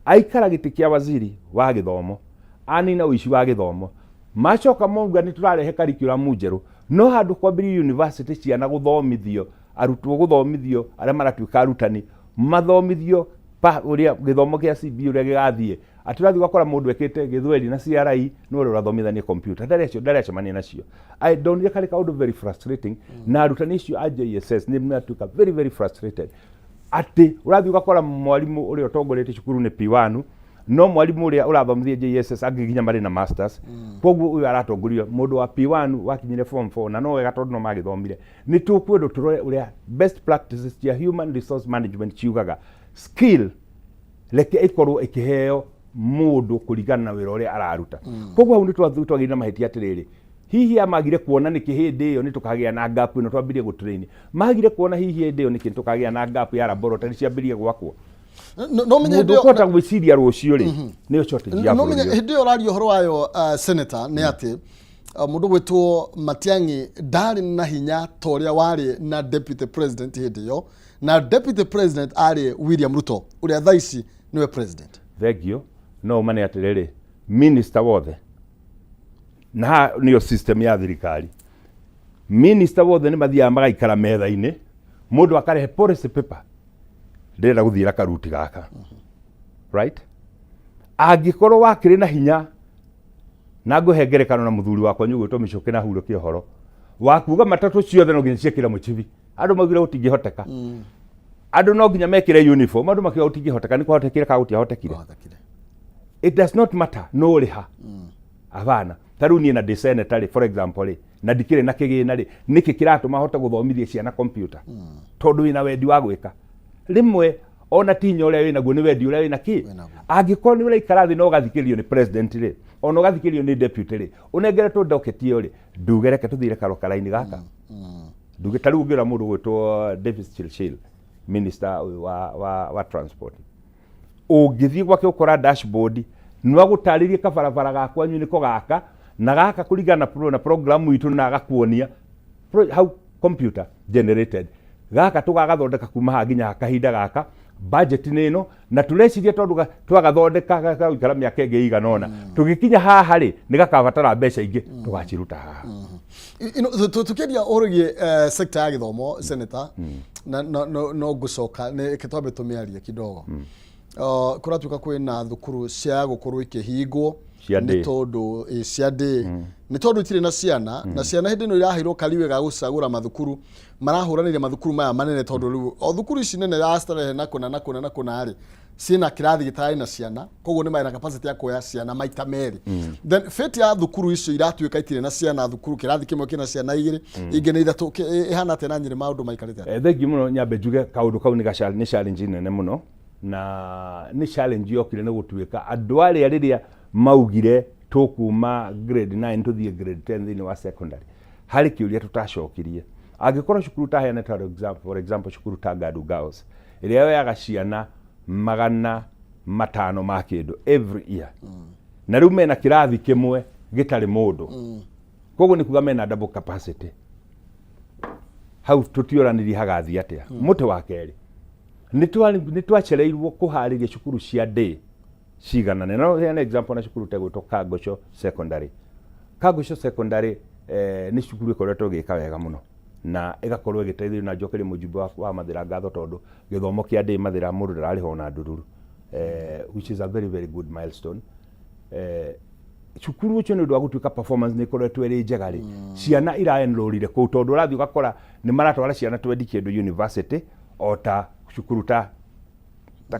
aikara giti kia waziri wa githomo anina uici wa githomo macoka monga ni turarehe curriculum njeru no handu kwambiri university ciana guthomithio arutwo guthomithio aria maratuika arutani mathomithio pa uria githomo kia CB uria gigathie atirathi gakora mundu ekite githweri na CRI no uri urathomithania computer ndarecho mani nacio I don't get kaundu very frustrating na arutani icio a JSS ni mnatuika very very frustrated ati urathi gakora mwalimu uri otongorete cukuru ni P1 no mwalimu uria urathomithia JSS angiginya mari na masters koguo uyu aratongoria mundu wa P1 wakinyire form 4 na no wega tondu no magithomire ni tukwendo turore uria best practices cia human resource management ciugaga skill leke ikorwo ikiheo mundu kurigana na wira uria araruta koguo hau ni twagirina mahitia atiriri hihi amagire kuona niki hindi iyo ni tukagia na gap ino twambirie gutrain magire kuona hihi hindi iyo niki tukagia na gap ya laboratory ciambirie gwakwo no menye hindi iyo kota gwiciria rucio ri niyo shortage ya no menye hindi iyo radio horo wayo senator ni ati mundu gwitwo Matiang'i ndari na hinya toria wari na deputy president hindi iyo na deputy president ari William Ruto uria thaici niwe president thegio no mane atiriri minister wothe na niyo system ya thirikari minister wothe ni mathia magaikara metha-ini mundu akarehe policy paper ndenda guthira karuti gaka right angikorwo wakiri na hinya na nguhengerekano na muthuri wakwa nyugwitwo Michoki na hurukie horo wakuga matatu ciothe no nginya ciekira muchibi andu maugire utingihoteka andu no nginya mekire uniform andu makiga utingihoteka ni kwahotekire ka gutiahotekire it does not matter no riha avana taruni na senator for example na dikire na kigina ri niki kiratuma hota guthomithia ciana computer tondu ina wendi wa gwika rimwe ona tinya uria wina guo ni wendi uria wina ki angikorwo ni uraikara thi no gathikirio ni president ri ona ugathikirio ni deputy ri unengeretwo ndoketio ri ndugereke tuthire karokaraini gaka ndugetaru ungira mundu gwitwo Davis Chilchil minister wa transport ungithii gwake ukora dashboard no agutaririe kabarabara gakwa nyu niko gaka na gaka kuringana na program itu na gakuonia how computer generated gaka tugagathondeka kuma ha nginya kahinda gaka budget nino na tureciria tondu twagathondeka gakara miaka ingi iganona tugikinya haha ri ni gakabatara mbeca ingi tugaciruta haha tukiria urugie sector ya githomo senator no gucoka ni kitwabe tumiaria kidogo kuratuka kwina thukuru cia gukorwo ikihingwo ni tondu ciande ni tondu itire na ciana na ciana hindi no irahirwo kariwe ga gucagura mathukuru marahuranire mathukuru maya manene tondu riu o thukuru ici nene ya starehe na kuna ari sina kirathi gitari na ciana koguo ni maina capacity ya kuoya ciana maita meri then fate ya thukuru icio iratuika itire na ciana thukuru kirathi kimwe kina ciana igiri ingi ni ithatu ihana tena nyiri maundu maikarite thengi muno nyambe njuge kaundu kau ni challenge nene muno na ni challenge yokire ni gutuika andu aria riria maugire tukuma grade 9 tuthie grade 10 thini wa secondary hari kiuria tutacokirie angikorwo cukuru ta hena for example cukuru ta Gadu Girls iria yoyaga ciana 500 ma kindu every year na riu mena kirathi kimwe gitari mundu koguo ni kuga mena double capacity hau tutioraniri hagathi atia muti wa keri ni twachereirwo kuhariria cukuru cia day cigana no hena example na cukuru tegwitwo Kagosho secondary ni cukuru ikoretwo gika wega muno na igakorwo igiteithio na njokeri mujumbe wa Mathira ngatho tondu githomo kia day Mathira mundu ndarariho na ndururu which is a very very good milestone cukuru ucio ni ndu agutuika performance ni ikoretwo iri njega ri ciana iraenrolire ku tondu urathi ugakora ni maratwara ciana twendi kindu university ota cukuru ta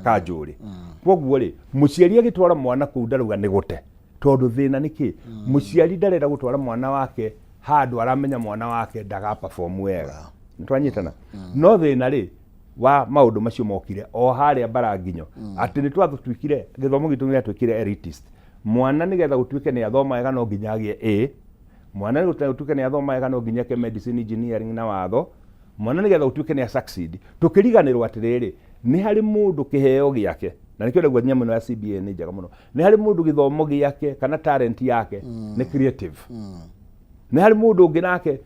Kanjuri koguo ri muciari agitwara mwana ku ndaruga ni gute tondu thina niki muciari ndarenda gutwara mwana wake handu aramenya mwana wake ndaga perform wega nitwanyitana no thina ri wa maundu macio mokire o haria Baranginyo ati ni twathutukire githomo gitu ni atwikire elitist mwana nigetha gutuike ni athoma wega no nginya agie A mwana ni gutuike ni athoma wega no nginya ke medicine engineering na watho mwana nigetha gutuike ni succeed tukiriganirwo atiriri ni hari mundu kiheo giake na nikio ndagwa nyamo ya CBA ni njega muno ni hari mundu githomo giake kana talent yake ni creative ni hari mundu ungi nake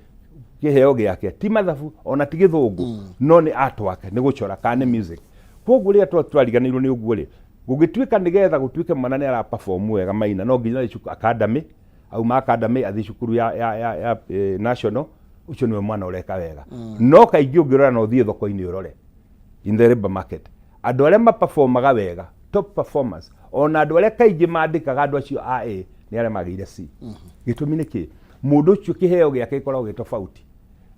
kiheo giake ti mathabu ona ti githungu no ni art wake ni gucora kana music koguo ria twariganirwo ni uguo ri gugituika nigetha gutuike mwana ni ara perform wega maina no nginya icuku academy au ma academy athi cukuru ya national ucio ni mwana ureka wega no kaingi ungirora no thie thoko-ini urore in the labor market andu aria maperformaga wega top performers ona andu aria kaingi mandikaga andu acio A ni aria magire C gitumi niki mundu ucio kiheo giake ikoragwo gitofauti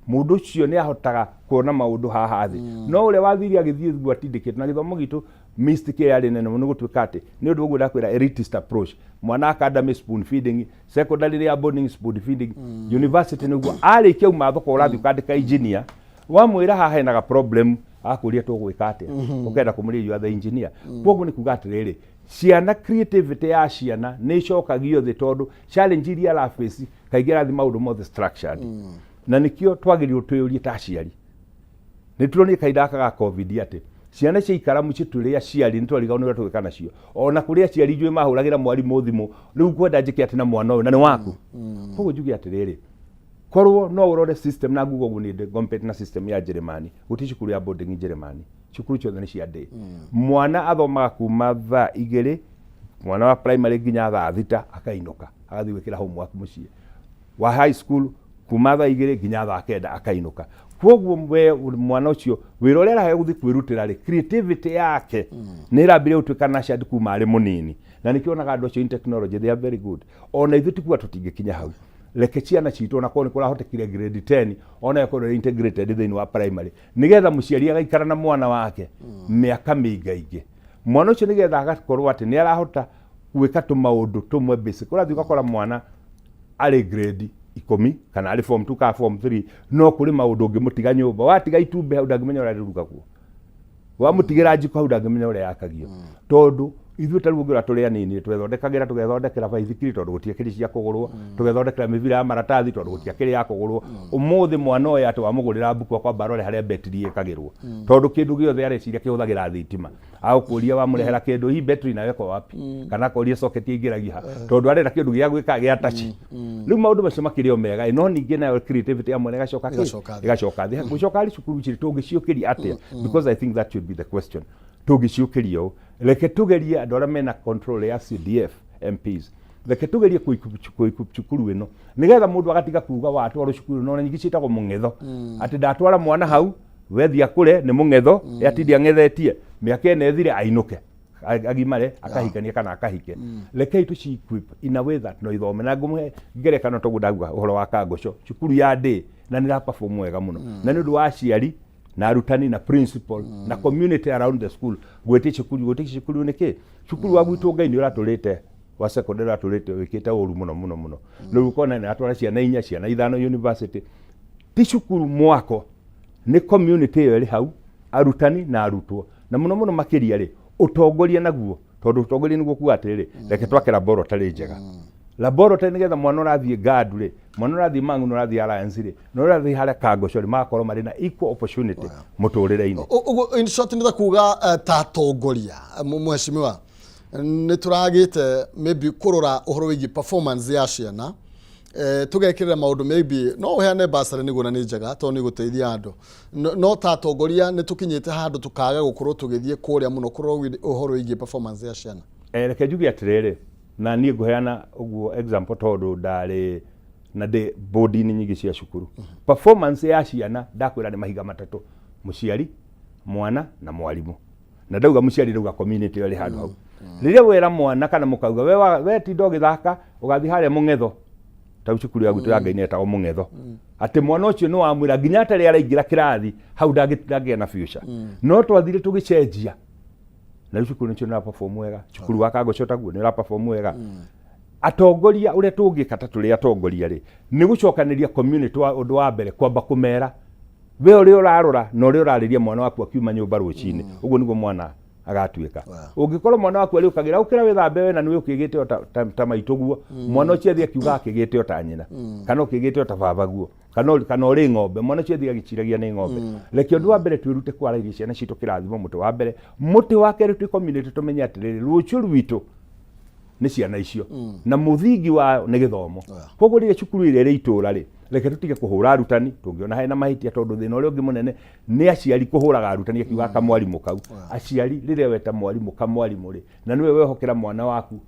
mundu ucio ni ahotaga kuona maundu haha thi no uria wathiri agithie thugwa tindikite na githomo gitu mistake yari nene muno gutuika ati ni undu guguda kwira elitist approach mwana academy spoon feeding secondary ya boarding spoon feeding university niguo ari kiuma thoko urathi ukandika engineer wamwira haha ena problem akuria tugwika atia ukenda kumuria you are the engineer koguo ni kuga atiriri ciana creativity ya ciana ni cokagio thi tondu challenge iria la face kaingira thi maundu mothe structured na nikio twagirirwo twiyurie ta ciari ni turoni kaidaka ga covid ati ciana cia ikara mucituria ciari ni twariga uria tugika nacio ona kuria ciari jwe mahuragira mwarimu thimu riu kwenda njike ati na mwana uyu na ni waku koguo njugi atiriri korwo no urore system na Google guninde compete na system ya Jeremani guti cukuru ya boarding Jeremani cukuru ciothe ni cia day mwana athomaga kuma thaa igiri mwana wa primary nginya thaa thita akainuka agathi wikira homework mucie wa high school kuma thaa igiri nginya thaa kenda akainuka koguo we mwana ucio wirorera he guthi kwirutira ri creativity yake ni irambire utuika na shadi kuma ari munini na nikionaga andu acio in technology they are very good ona ithu tikua tutingikinya hau reke ciana citu ona koni kurahotekire grade 10 ona yakoro integrated thini wa primary nigetha muciari agaikara na mwana wake miaka mingaingi mwana ucio nigetha agakorwo ati ni arahota gwika tumaundu tumwe basic urathi ugakora mwana ari grade 10 kana ari form 2 ka form 3 no kuri maundu ngi mutiga nyumba watiga itumbe hau ndangimenya ura riruga kuo wamutigĩra njiko hau ndangĩmenya ũrĩa yakagio tondũ ithuĩ tarĩu ũngĩrora tũrĩ anini tũgethondekera baithikiri tondũ gũtiakĩrĩ cia kũgũrwo, tũgethondekera mĩbira ya maratathi tondũ gũtiakĩrĩ ya kũgũrwo. Ũmũthĩ mwana ũyũ atĩ wamũgũrĩra mbuku akwamba arore harĩa betri ĩkagĩrwo tondũ kĩndũ gĩothe areciria kĩhũthagĩra thitima. Agũkũria wamũrehera kĩndũ hii betri nayo ĩko wapi, kana akoria socket ĩingĩragia ha tondũ arenda kĩndũ gĩa gwĩka gĩa tachi. Rĩu maũndũ macio makĩrĩ o mega, no ningĩ nayo creativity ya mwana ĩgacoka thĩ. Gũcoka harĩ cukuru cirĩ tũngĩciũkĩria atĩa, because I think that should be the question. Tũngĩciũkĩria ũũ, reke tũgerie andũ arĩa mena control ya CDF MPs, reke tũgerie kũikup cukuru ĩno nĩgetha mũndũ agatiga kuga watwarwo cukuru no nyingĩ ciĩtagwo mũng'etho, atĩ ndatwara mwana hau wethia kũre nĩ mũng'etho atindi ang'ethetie mĩaka ĩna ĩthire ainũke agimare akahikania kana akahike. Rekei tũci-equip in a way that no ithome na ngũmũhe ngerekano tondũ ndauga ũhoro wa Kangũco, cukuru ya ndĩ na nĩ perform wega mũno na nĩ ũndũ wa aciari na arutani na principal na community around the school gwĩtĩ cukuru nĩkĩ cukuru wa gwitũ Ngai nĩ ũratũrĩte wa secondary atũrĩte wĩkĩte ũru mũno. Rĩu ũkona nĩ atwara ciana 4 ciana 5 university, ti cukuru mwako, nĩ community ĩyo ĩrĩ hau, arutani na arutwo na mũno makĩria rĩ ũtongoria naguo, tondũ ũtongoria nĩguo kuga atĩrĩ reke twake laboratory njega. Laboratory nĩgetha mwana ũrathiĩ Gadu rĩ, mwana ũrathiĩ Mang'u, ũrathiĩ Alliance rĩ, na ũrathiĩ harĩa Kangũco rĩ, magakorwo marĩ na equal opportunity mũtũrĩre-inĩ. In short nĩ kuga ta atongoria mheshimiwa nĩ tũragĩte maybe kũrora ũhoro wĩgiĩ performance ya ciana, tũgekĩrĩra maũndũ maybe no ũheane basarĩ nĩguo na nĩ njega tondũ nĩ gũteithia andũ, no ta atongoria nĩ tũkinyĩte handũ tũkaga gũkorwo tũgĩthiĩ kũrĩa mũno kũrora ũhoro wĩgiĩ performance ya ciana. Reke njuge atĩrĩrĩ, na niĩ ngũheana ũguo example tondũ ndarĩ na ndĩ board-inĩ nyingĩ cia cukuru. Performance ya ciana ndakwĩra nĩ mahiga matatũ: mũciari, mwana na mwarimũ. Na ndauga mũciari, ndauga community ĩrĩ handũ hau. Rĩrĩa wera mwana kana mũkauga we tinda ũgĩthaka ũgathiĩ harĩa mũng'etho, ta cukuru ya gwitũ ya Ngai nĩ etagwo mũng'etho, atĩ mwana ũcio nĩ wamwĩra nginya atarĩ araingĩra kĩrathi hau ndangĩgĩa na future. No twathire tũgĩcenjia na cukuru nĩcio nĩ perform wega, cukuru wa Kangũco taguo nĩ perform wega. Atongoria ũrĩa tũngĩka ta tũrĩ atongoria rĩ nĩ gũcokanĩria community ũndũ wa mbere, kwamba kũmera we ũrĩa ũrarora na ũrĩa ũrarĩria mwana waku akiuma nyũmba rũcinĩ, ũguo nĩguo mwana agatuĩka. Ũngĩkorwo mwana waku arĩ ũkagĩra ũkĩra wĩthambe we na nĩ ũkĩgĩte ta maitũguo, mwana ũcio athiĩ akiuga akĩgĩte ta nyina kana ũkĩgĩte ta babaguo kana ũrĩ ng'ombe, mwana ũcio athiĩ agĩciragia nĩ ng'ombe. Reke ũndũ wa mbere twĩrute kwarĩria ciana citũ kĩrathimo mũtĩ wa mbere. Mũtĩ wa kerĩ twĩ community tũmenye atĩrĩrĩ rũciũ rwitũ nĩ ciana icio na mũthingi wao nĩ gĩthomo. Koguo rĩrĩa cukuru ĩrĩa ĩrĩ itũũra rĩ, reke tũtige kũhũra arutani tũngĩona hena mahĩtia, tondũ thĩna ũrĩa ũngĩ mũnene nĩ aciari kũhũraga arutani akiuga kamwarimũ kau. Aciari rĩrĩa weta mwarimũ kamwarimũ rĩ na nĩwe wehokera mwana waku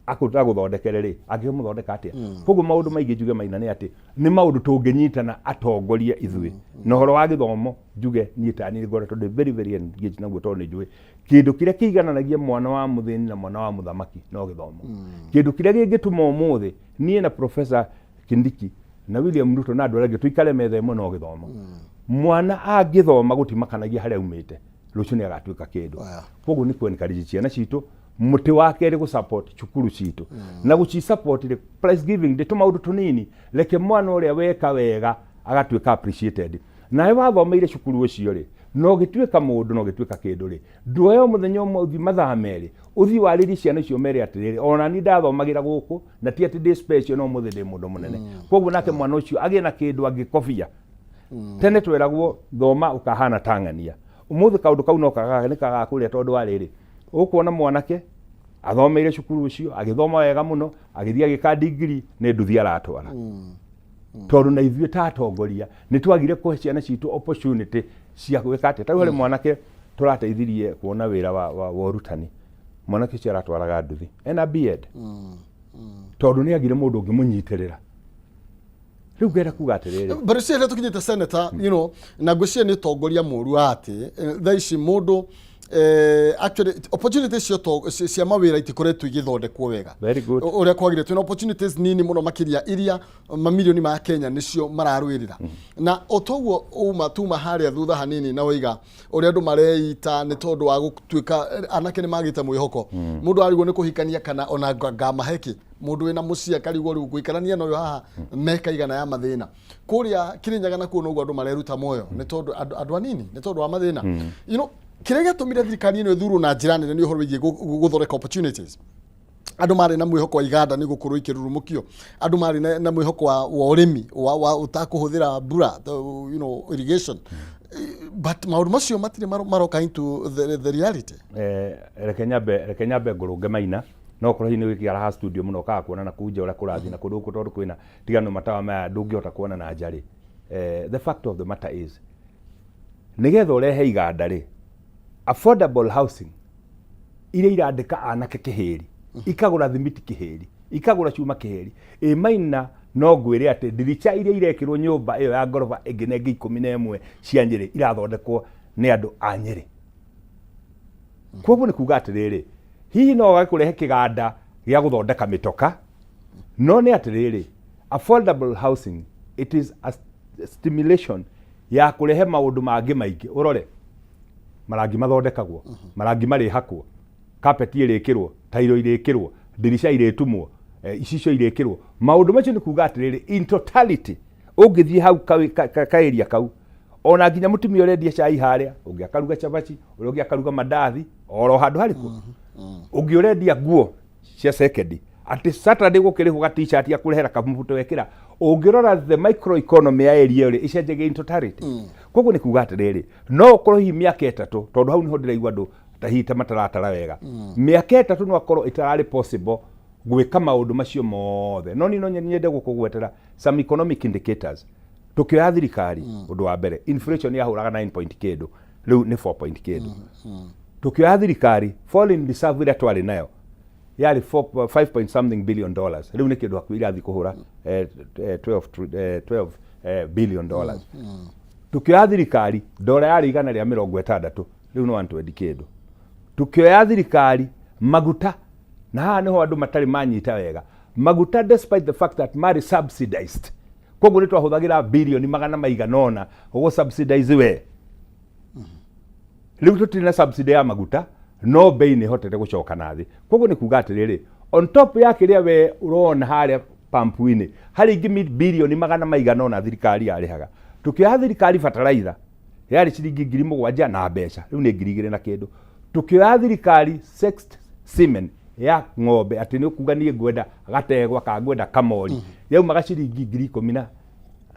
agũthondekere rĩ, angĩmũthondeka atĩa? Koguo maũndũ maingĩ njuge maina nĩ atĩ nĩ maũndũ tũngĩnyitana atongoria ithuĩ. Na ũhoro wa gĩthomo njuge niĩ ta niĩ ngoretwo ndĩ very engaged naguo, tondũ nĩ njũĩ kĩndũ kĩrĩa kĩigananagia mwana wa mũthĩni na mwana wa mũthamaki no gĩthomo. Kĩndũ kĩrĩa gĩngĩtũma ũmũthĩ niĩ na Professor Kindiki na William Ruto na andũ arĩa angĩ tũikare metha ĩmwe no gĩthomo. Mwana angĩthoma gũtimakanagia harĩa umĩte, rũciũ nĩ agatuĩka kĩndũ. Koguo nĩ kwencourage ciana citũ, mũtĩ wa kerĩ gũsupport cukuru citũ na gũci-support rĩ prize giving ndĩ tũmaũndũ tũnini. Reke mwana ũrĩa weka wega agatuĩka appreciated, nawe wathomeire cukuru ũcio rĩ no gĩtuĩka mũndũ no gĩtuĩka kĩndũ rĩ, nduoyo mũthenya ũmwe ũthiĩ mathaa merĩ ũthiĩ warĩrie ciana icio mere atĩrĩrĩ ona niĩ ndathomagĩra gũkũ na ti atĩ ndĩ special no mũthĩ ndĩ mũndũ mũnene. Koguo nake mwana ũcio agĩe na kĩndũ angĩkobia. Tene tweragwo thoma ũkahana tang'ania, ũmũthĩ kaũndũ kau no kaga kũrĩa, tondũ wa rĩrĩ ũkuona mwanake athomeire cukuru ũcio agĩthoma wega mũno agĩthiĩ agĩka degree nĩ nduthi aratwara. Tondũ na ithuĩ ta atongoria nĩ twagire kũhe ciana citũ opportunity cia gwĩka atĩa. Tarĩu harĩ mwanake tũrateithirie kuona wĩra wa ũrutani, mwanake ũcio aratwaraga nduthi ena B.Ed tondũ nĩ agire mũndũ ũngĩmũnyitĩrĩra. Rĩu ngenda kuga atĩrĩrĩ barĩcia rĩrĩa tũkinyĩte senator na ngwĩciria nĩ ũtongoria mũru atĩ thaa ici mũndũ actually opportunities cia mawĩra itikoretwo igĩthondekwo wega ũrĩa kwagire. Twĩna opportunities nini mũno makĩria iria mamirioni ma Kenya nĩcio mararũĩrĩra, na otoguo tuma harĩa thutha hanini na waiga ũrĩa andũ mareita nĩ tondũ wa gũtuĩka anake nĩ magĩte mwĩhoko. Mũndũ arigwo nĩ kũhikania kana ona ngamaheki, mũndũ wĩna mũciĩ akarigwo rĩu gũikarania na ũyũ haha meka igana ya mathĩna. Kũrĩa Kirinyaga nakuo noguo andũ mareruta muoyo nĩ tondũ andũ anini nĩ tondũ wa mathĩna. kirega tumire thirikari ino ithuru na njira nene ni uhoro wigie guthoreka opportunities. Andu mari na mwihoko wa iganda ni gukorwo ikirurumukio, andu mari na mwihoko wa urimi wa utakuhuthira mbura, irrigation, but maundu macio matire maroka into the reality. Reke nyambe ngurunge Maina no korwo hini wikigara ha studio muno ka kuona na kuje ura kurathi na kundu tondu kwina tigano matawa maya ndungihota kuona na njari. The fact of the matter is nigetha urehe iganda ri affordable housing iria irandika anake kihiri ikagura thimiti kihiri ikagura cuma kihiri Maina no ngwire ati ndiricha iria irekirwo nyumba iyo ya ngorofa inginenge 11 cia Nyeri irathondekwo ni andu a Nyeri. Koguo ni kuga atiriri hihi no gakurehe kiganda gia guthondeka mitoka no ni atiriri affordable housing it is a stimulation ya kurehe maundu mangi maingi urore marangi mathondekagwo marangi marihakwo carpet irikirwo tairo irikirwo dirisha iritumwo icicio irikirwo maundu macio ni kuga atiriri in totality ungithie hau kaeria kau ona nginya mutumia urendia cai haria ungi akaruga chabachi ungi akaruga mandathi oro handu hariko ungi urendia nguo cia second ati Saturday gukirihwo ga t-shirt ya kurehera kamubuto wekira ungirora the micro economy ya area uri icenjege in totality. Koguo ni kuga atiriri no ukorwo hi miaka 3 tondu hau niho ndiraigua andu tahita mataratara wega miaka 3 no akorwo itarari possible gwika maundu macio mothe no nino nyende gukugwetera some economic indicators tukioya thirikari undu wa mbere inflation yahuraga 9 point kindu riu ni 4 point kindu tukioya thirikari foreign reserve ira twari nayo yari 5 point something billion dollars riu ni kindu hakuira athi kuhura 12 billion dollars tukioya thirikari dola yari igana ria 60 riu no 120 kindu tukioya thirikari maguta na haha niho andu matari manyita wega maguta despite the fact that mari subsidized koguo ni twahuthagira bilioni magana maiganona ugo subsidize we riu tutiri na subsidy ya maguta no bei ni hotete gucoka nathi koguo ni kuga atiriri on top ya kiria we urona haria pampu-ini hari ingi bilioni magana maiganona thirikari yarihaga tukioya thirikari fertilizer yari ciringi 7,000 na mbeca riu ni 2,000 na kindu tukioya thirikari sexed semen ya ng'ombe ati ni kuga ni ngwenda gategwa ka ngwenda kamori yau magaciringi 10,000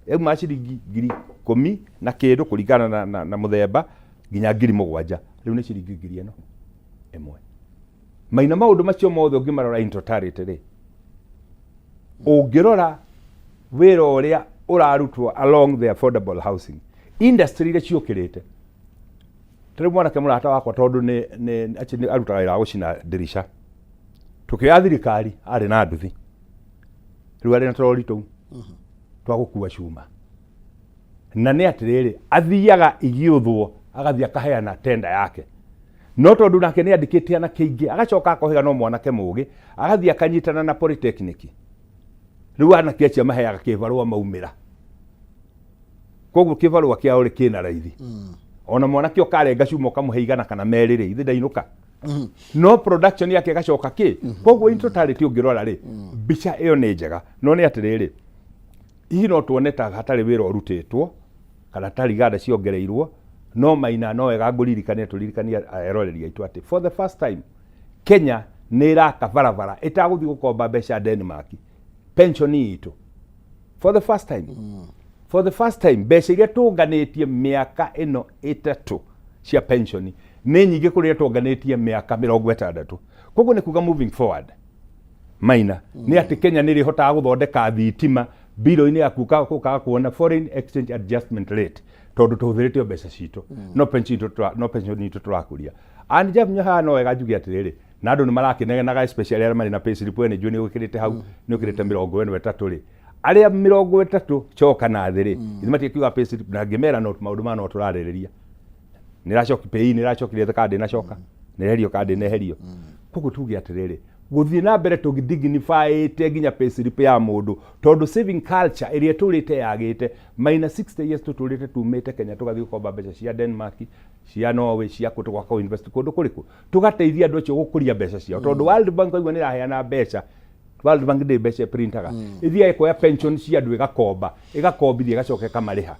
yau magaciringi 10,000 na kindu kuringana na muthemba nginya 7,000 riu ni ciringi 1,000 emwe. Maina maundu macio mothe ungimarora in totality ri ungirora wira uria urarutwo along the affordable housing industry ile ciukirite tiri mwanake murata wakwa tondu ni arutaga wira gucina dirisha tukioya thirikari ari na nduthi riu ari na troli tou twa gukua cuma na ni atiriri athiaga igiuthwo agathia kaheana tenda yake no tondu nake ni andikite ana kiingi agacoka akohiga no mwanake mugi agathia akanyitana na polytechnic riu anake acio maheaga kibarua maumira koguo kibarua kia uri kina raithi ona mwanake okarenga cuma ukamuheigana kana meriri ithi ndainuka no production yake gacoka ki koguo in totality ungirora ri bicha iyo ni njega no ni atiriri hihi no tuone ta hatari wira urutitwo kana tari gada ciongereirwo no Maina no wega nguririkania turirikania eroreri aitu ati for the first time Kenya ni iraka barabara itaguthi gukomba mbeca Denmark pension itu for the first time mbeca iria tunganitie miaka ino 3 cia pension ni nyingi kuria tunganitie miaka 60. Koguo ni kuga moving forward Maina ni ati Kenya ni rihota guthondeka thitima biro-ini akuka kuona foreign exchange adjustment rate tondu tuhuthiritio mbeca citu no pension itu turakuria and jab nyaha no wega njugi atiriri na andu ni marakinegenaga especially aria mari na payslip ene juu ni ukirite hau ni ukirite 43 ri aria 30 choka na thiri ithimati kiuga payslip na ngimera no maundu ma no turaririria ni racoki pay ni racokire thakade na coka ni herio kade ne herio koguo tugi atiriri guthie na mbere tugidignify te nginya payslip ya mundu tondu saving culture iria turite yagite Maina 60 years tuturite tumite Kenya tugathi gukomba mbeca cia Denmark cia Norway cia kutu gwaka invest kundu kuriku tugateithia andu acio gukuria mbeca ciao tondu World Bank igwa ni raheana mbeca World Bank ndi mbeca printaga ithia ikoya pension cia andu igakombithia igacoka kamariha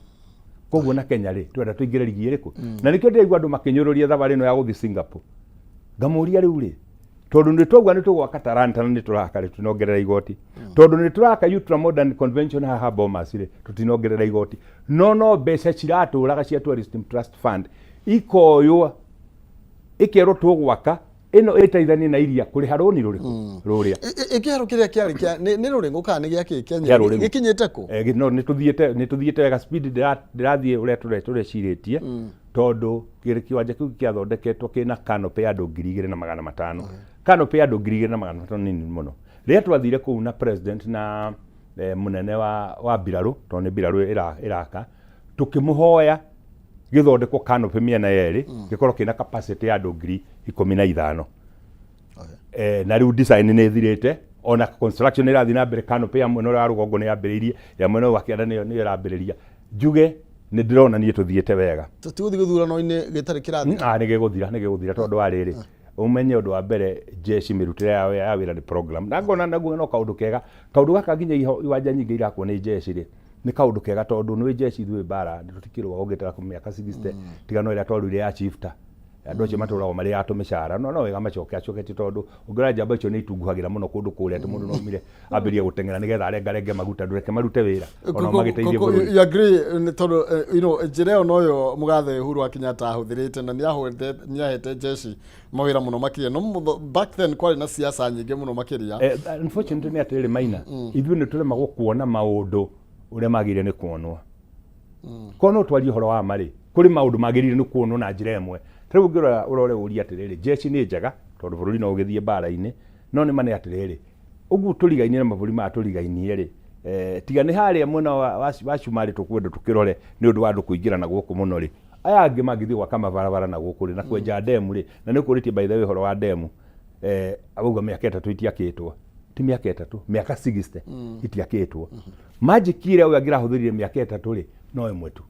koguo na Kenya ri twenda tuingire ligi iriku na nikio ndirigwa andu makinyururia thabari no ya guthi Singapore ngamuria riu ri tondu ni twagwa ni tugwaka Talanta na ni turaka ri tunongerera igoti tondu ni turaka Ultra Modern Convention haha Bomas ri tutinongerera igoti no mbeca ciraturaga cia Tourism Trust Fund ikoywa ikero tugwaka ino itaithanie na iria kuri haroni ruria ikero kiria kiari ni rurengo kana ni giake Kenya gikinyite ku no ni tuthiete ga speed ndirathie uria tureciritie tondu kiwanja kiu kiathondeketwo kina canopy andu 2,500 canopy andu 2,500 nini muno ria twathire kuu na president na munene wa Biraru tondu Biraru iraka tukimuhoya githondekwo canopy miena yeri gikorwo kina capacity ya andu 15,000 na riu design ni thirite ona construction irathi na mbere canopy ya mwena wa rugongo ni yambiririe ya mwena wa kianda ni irambiriria njuge ni ndirona nie tuthiete wega tuthi guthurano-ini gitari kirathi ni giguthira tondu wa riri umenye undu wa mbere jeshi mirutire ya wira ni program na ngona naguo no kaundu kega kaundu gaka nginya iwanja nyingi irakwo ni jeshi ri ni kaundu kega tondu ni jeshi ithui bara tutikirwa gogitera ku miaka 60 tigano ira twaruire ya chifta andu acio maturago mari atu mishara no wega macokete tondu ungira njamba icio ni itunguhagira muno kundu kuria ati mundu no mire ambirie gutengera nigetha arengarenge maguta ndureke marute wira ona magiteithie you agree tondu njira no mugathe Uhuru wa Kenyatta ahuthirite na ni ahete jeshi mawira muno makiria no back then kwari na siasa nyingi muno makiria unfortunately ni atiri maina ithui ni tule magwo kuona maundu uria magire ni kuonwa kono twari horo wa mari kuri maundu magirire ni kuonwa na njira imwe riu ngira urore uria atiriri jeshi ni njega tondu bururi no ugithie bara-ini no ni mane atiriri ugu turigaine na maburi ma turigainie ri tiga ni haria mwena wa Shumari tukwenda tukirore ni undu wa andu kuingira na guku muno ri aya angi magithie gwaka mabarabara na guku ri na kwenja demu ri na ni kuritie by the way horo wa demu abuga miaka 3 itiakitwo ti miaka 3 miaka 60 itiakitwo magic ire uya ngira huthirire miaka 3 ri no imwe tu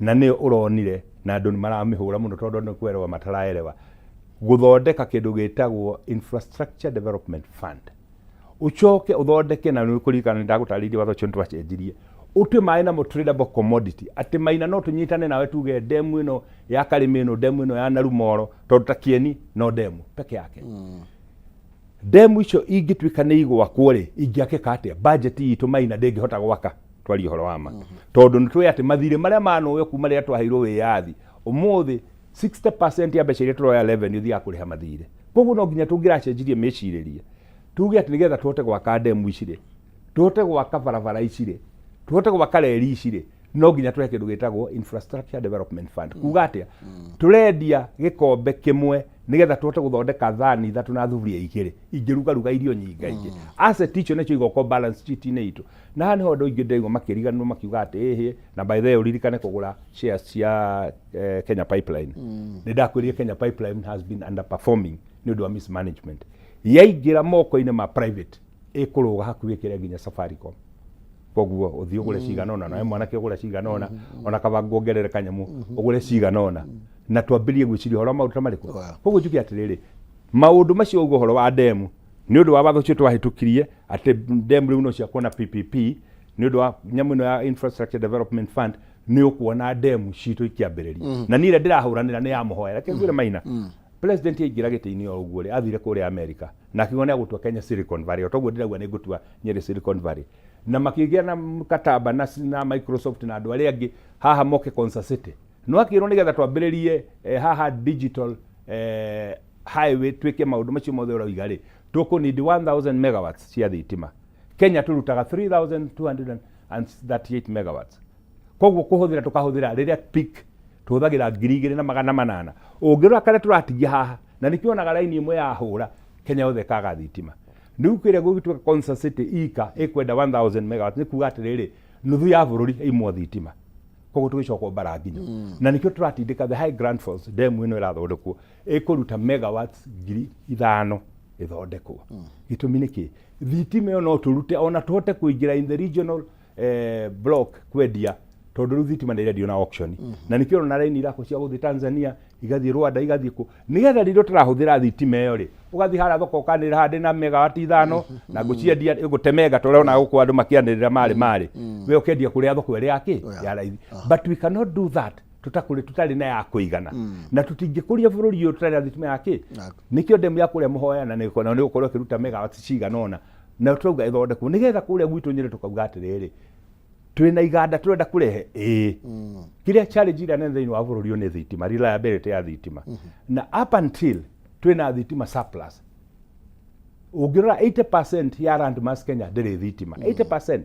na ni uronire na andu ni maramihura muno tondu ni kwerwa mataraerewa guthondeka kindu gitagwo Infrastructure Development Fund uchoke uthondeke na ni kurikana ndagutaririe watho chontu wacenjirie utwe mai na tradable commodity ati maina no tunyitane nawe tuge demu ino ya Karimi ino demu ino ya Narumoro tondu takieni no demu peke yake demu icio ingitwika ni igwakwo ri ingiakeka atia budget itu maina ndingihota gwaka twari horo wama tondu nitwe ati mathire maria manowe kuma ria twaheirwo wiyathi umuthi 60% ya mbeca iria turoya revenue thia kuriha mathire koguo no nginya tungiracenjirie meciriria tuge ati nigetha tuhote gwaka demu icire tuhote gwaka barabara icire tuhote gwaka reri icire no nginya tuhe kindu gitagwo Infrastructure Development Fund kuga atia turendia gikombe kimwe nigetha tuhote guthondeka thani ithatu na thuburia igiri ingirugaruga irio nyingaingi asset icio nicio igoko balance sheet-ini itu na hani ho ndu ingi ndego makiriganwo makiuga ati na by the way uririkane kugura shares cia Kenya Pipeline ni ndakwirie Kenya Pipeline has been underperforming ni undu wa mismanagement yaingira moko-ini ma private ikuruga hakuhi kire nginya Safaricom koguo uthio gure ciganona na mwana ke gure ciganona ona kabango ongerere kanyamu ugure ciganona na twambirie gwiciria horo mauta mariko koguo njuki atiriri maundu macio ugo horo wa demu ni undu wa watho cio twahitukirie ati demu riu no cia kuona PPP ni undu wa nyamu no ya Infrastructure Development Fund ni ukuona demu citu ikiambiriria na nire ndirahuranira ni ya muhoya reke ngwire maina president aingira giti-ini o uguo ri athire kuri America na kigone agutwa Kenya Silicon Valley otoguo ndiragwa ni gutwa Nyeri Silicon Valley na makigia na mkataba na Microsoft na andu aria angi haha moke Konza City no akirwo nigetha twambiririe haha digital highway twike maundu macio mothe uroiga ri tuku need 1000 megawatts cia thitima Kenya turutaga 3238 megawatts koguo kuhuthira tukahuthira riria peak tuhuthagira 2,800 ungirwa kare turatigia haha na nikionaga raini imwe ya hura Kenya yothe kaga thitima niu kwire gugituka Konza City ika ikwenda 1000 megawatts ni kuga atiriri nuthu ya bururi imwe thitima koguo tugicoka bara nginya na nikio turatindika the High Grand Falls demu ino irathondekwo ikuruta megawatts 5,000 ithondekwo gitumi niki thitima ino no turute ona tuhote kuingira in the regional block kwendia tondu riu thitima ni irendio na auction na nikio na raini irako cia guthi Tanzania igathie Rwanda igathie ku nigetha ririo turahuthira thitima iyo ri ugathi hara thoko kanira hande na megawati 5 na guciendia gutemega turona guko andu makianirira mari we ukendia kuria thoko iri yake ya raithi but we cannot do that tutari na ya kuigana na tutingikuria bururi uyu tutari na thitima yake nikio ndemu ya kuria muhoya na nikona ni ukorwo kiruta megawati cigana ona na tuauga ithondekwo nigetha kuria gwitu Nyeri tukauga atiriri twina iganda turenda kurehe kiria challenge ira nene thini wa bururi ni thitima reliability ya thitima na up until twina thitima surplus ungirora 80% ya land mass Kenya ndiri thitima 80%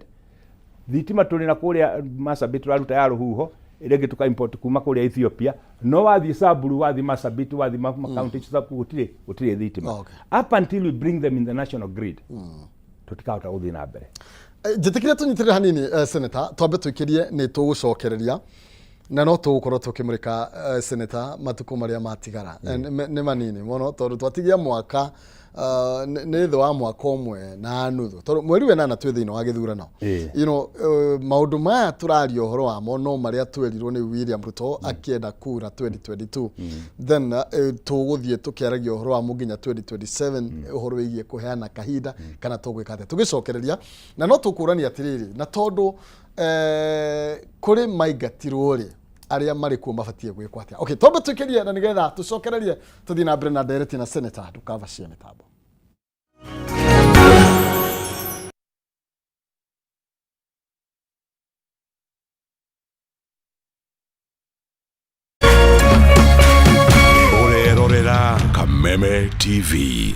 thitima tuli na kuria Marsabit raruta ya ruhuho irenge tuka import kuma kuria Ethiopia no wathi Samburu wathi Marsabit wathi county chapu gutire thitima up until we bring them in the national grid tutikahota guthii na mbere jitikire tunyitirira hanini senator twambe twikirie ni tugucokereria na no tugukorwo tukimurika senator matuko maria matigara ni manini mono tondu twatigia mwaka ni thwa wa mwaka umwe na nuthu tondu mweri we nana twi thiini wa githurano you know maundu maya turario horo wa mono maria twerirwo ni William Ruto akienda kura 2022 then tuguthie tukiaragia horo wa muginya 2027 horo wigie kuheana kahinda kana tugwika ate tugicokereria na no tukurania atiriri na tondu kuri maigatirwo ri aria mari kuo mabatie gwikwa atia okay tombe tukirie na nigetha tucokererie tuthii na mbere na direct na senator ndukava cia mitambo Orerorera Kameme TV.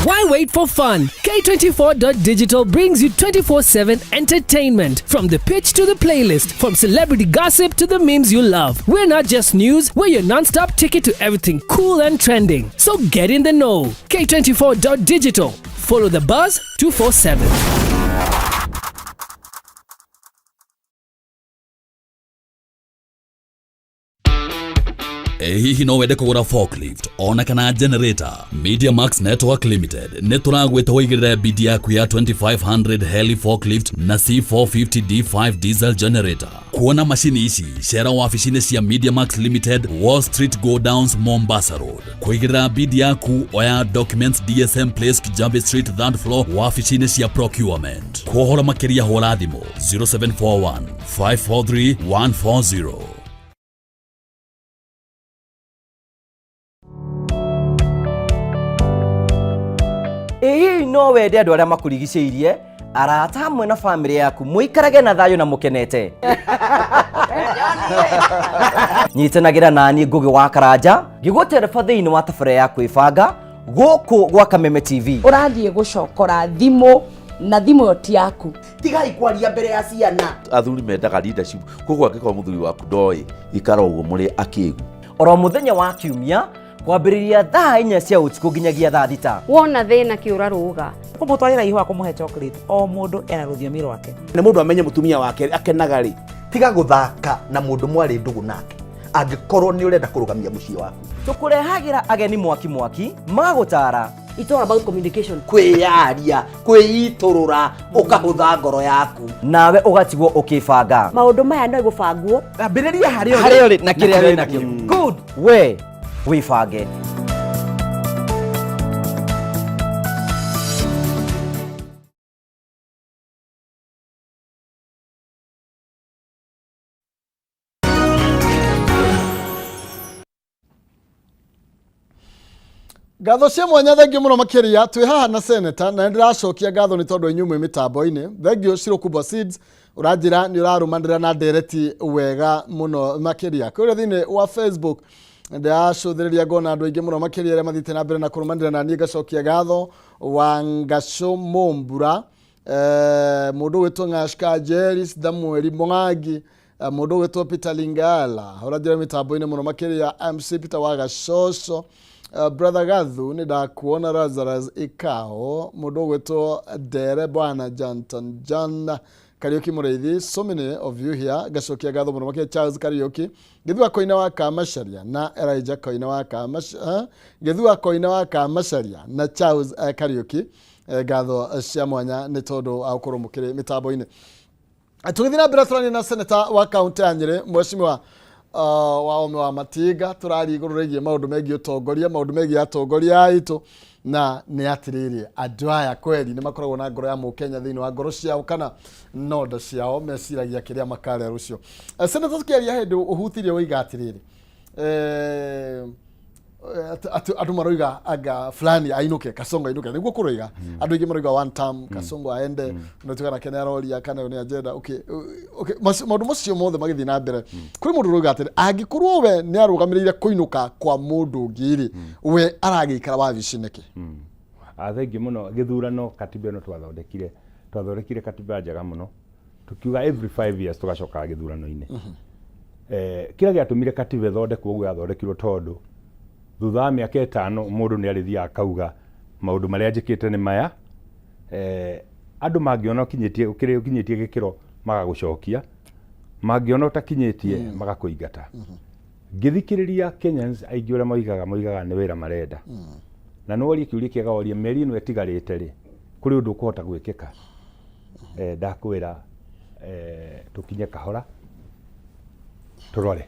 Why wait for fun? K24.digital brings you 24/7 entertainment. From the pitch to the playlist, from celebrity gossip to the memes you love. We're not just news, we're your non-stop ticket to everything cool and trending. So get in the know. K24.digital. Follow the buzz 247. Hihi no wende kugura forklift ona kana generator. Media Max Network Limited neturagwete woigirire bid yaku ya 2500 heli forklift na C450 D5 diesel generator. Kuona mashini ici shera waficine cia Media Max Limited, Wall Street Go Downs, Mombasa Road. Kuigirira bid yaku oya documents DSM Place, Kijambe Street, 3rd floor waficine cia procurement. Kuhora makiria hora thimo 0741 543 140. No wende andu aria makurigiceirie arata hamwe na family yaku muikarage na thayo na mukenete nyitanagira nani ngugi wa Karanja ngigutereba thiini wa tabara ya kwibanga guku gwa Kameme TV urathie gucokora thimo na thimo yoti yaku tigai kwaria mbere ya ciana athuri mendaga leadership koguo angikora muthuri waku ndoi ikara uguo muri akigu oro muthenya wa kiumia kwambiriria thaa 4 cia utuku nginyagia thaa 6 wona thina kiura ruga kumutwarira ihu akumuhe chocolate o mundu ena ruthiumi rwake ni mundu amenye mutumia wake akenaga ri tiga guthaka na mundu mwari ndugu nake angikorwo ni urenda kurugamia mucii waku tukurehagira ageni mwaki magutara. It's all about communication. Kwiyaria kwiiturura ukahutha ngoro yaku nawe ugatigwo ukibanga maundu maya no igubangwo ambiriria hario na kiria nakio good we wibange. Gatho cia mwanya thengio muno makiria twi haha na senator na ndiracokia gatho ni tondu inyume mitambo-ini thengio Shirokubwa Seeds urajira ni urarumandira na direct wega muno makiria kuria thini wa Facebook ndiracuthiriria ngona andu aingi muno makiria aria mathite na mbere na kurumandira na nie ngacokia gatho wa Ngasho Mombura mundu witwa Ngashka Jeris Damweri Mwangi mundu witwa Peter Lingala urajira mitambo-ini muno makiria MC Peter wa Gashosho brother Gathu ni ndakuona Lazarus Ikao mundu wetwo Dere bwana Janton John Kariuki Mureithi, so many of you here. Gacokia gatho muno makia Charles Kariuki githua koina wa Kamasharia na Elijah koina wa Kamasharia githua koina wa Kamasharia na Charles Kariuki gatho cia mwanya ni tondu akorwo mukire mitambo-ini tugithina mbere turani na senator wa county ya Nyeri Mheshimiwa waome wa Matinga turari iguru regie maundu megie utongoria maundu megie atongoria aitu na nĩ atirĩrĩ andũ aya kweri nĩ makoragwo na ngoro ya mũkenya thĩinĩ wa ngoro ciao kana nondo ciao meciragia kĩrĩa makarĩa rũcio. Senator tukĩaria hĩndĩ ũhutirie woiga atĩrĩrĩ andũ maroiga anga fulani ainuke Kasongo ainuke nĩguo kũroiga andũ aingĩ maroiga one term Kasongo aende nĩtukana Kenya roria kana nĩ agenda okay maũndũ macio mothe magĩthiĩ na mbere kũrĩ mũndũ ũroiga atĩrĩ angĩkorwo we nĩ arũgamĩrĩire kũinũka kwa mũndũ ũngĩ we aragĩikara wabici nĩkĩ? Thengi mũno gĩthurano katiba ĩno twathondekire katiba njega mũno tukiuga every 5 years tugacoka gĩthurano-inĩ. Kĩrĩa gĩatũmire katiba ĩthondekwo ũguo yathondekirwo tondũ thutha wa mĩaka 5 mũndũ nĩ arĩthiaga akauga maũndũ marĩa njĩkĩte nĩ maya, andũ mangĩona ũkinyĩtie gĩkĩro magagũcokia, mangĩona ũtakinyĩtie magakũingata. Ngĩthikĩrĩria Kenyans aingĩ ũrĩa moigaga nĩ wĩra marenda, na nĩworia kĩũria kĩega woria mĩeri ĩno ĩtigarĩte rĩ kũrĩ ũndũ ũkũhota gwĩkĩka. Ndakwĩra tũkinye kahora tũrore.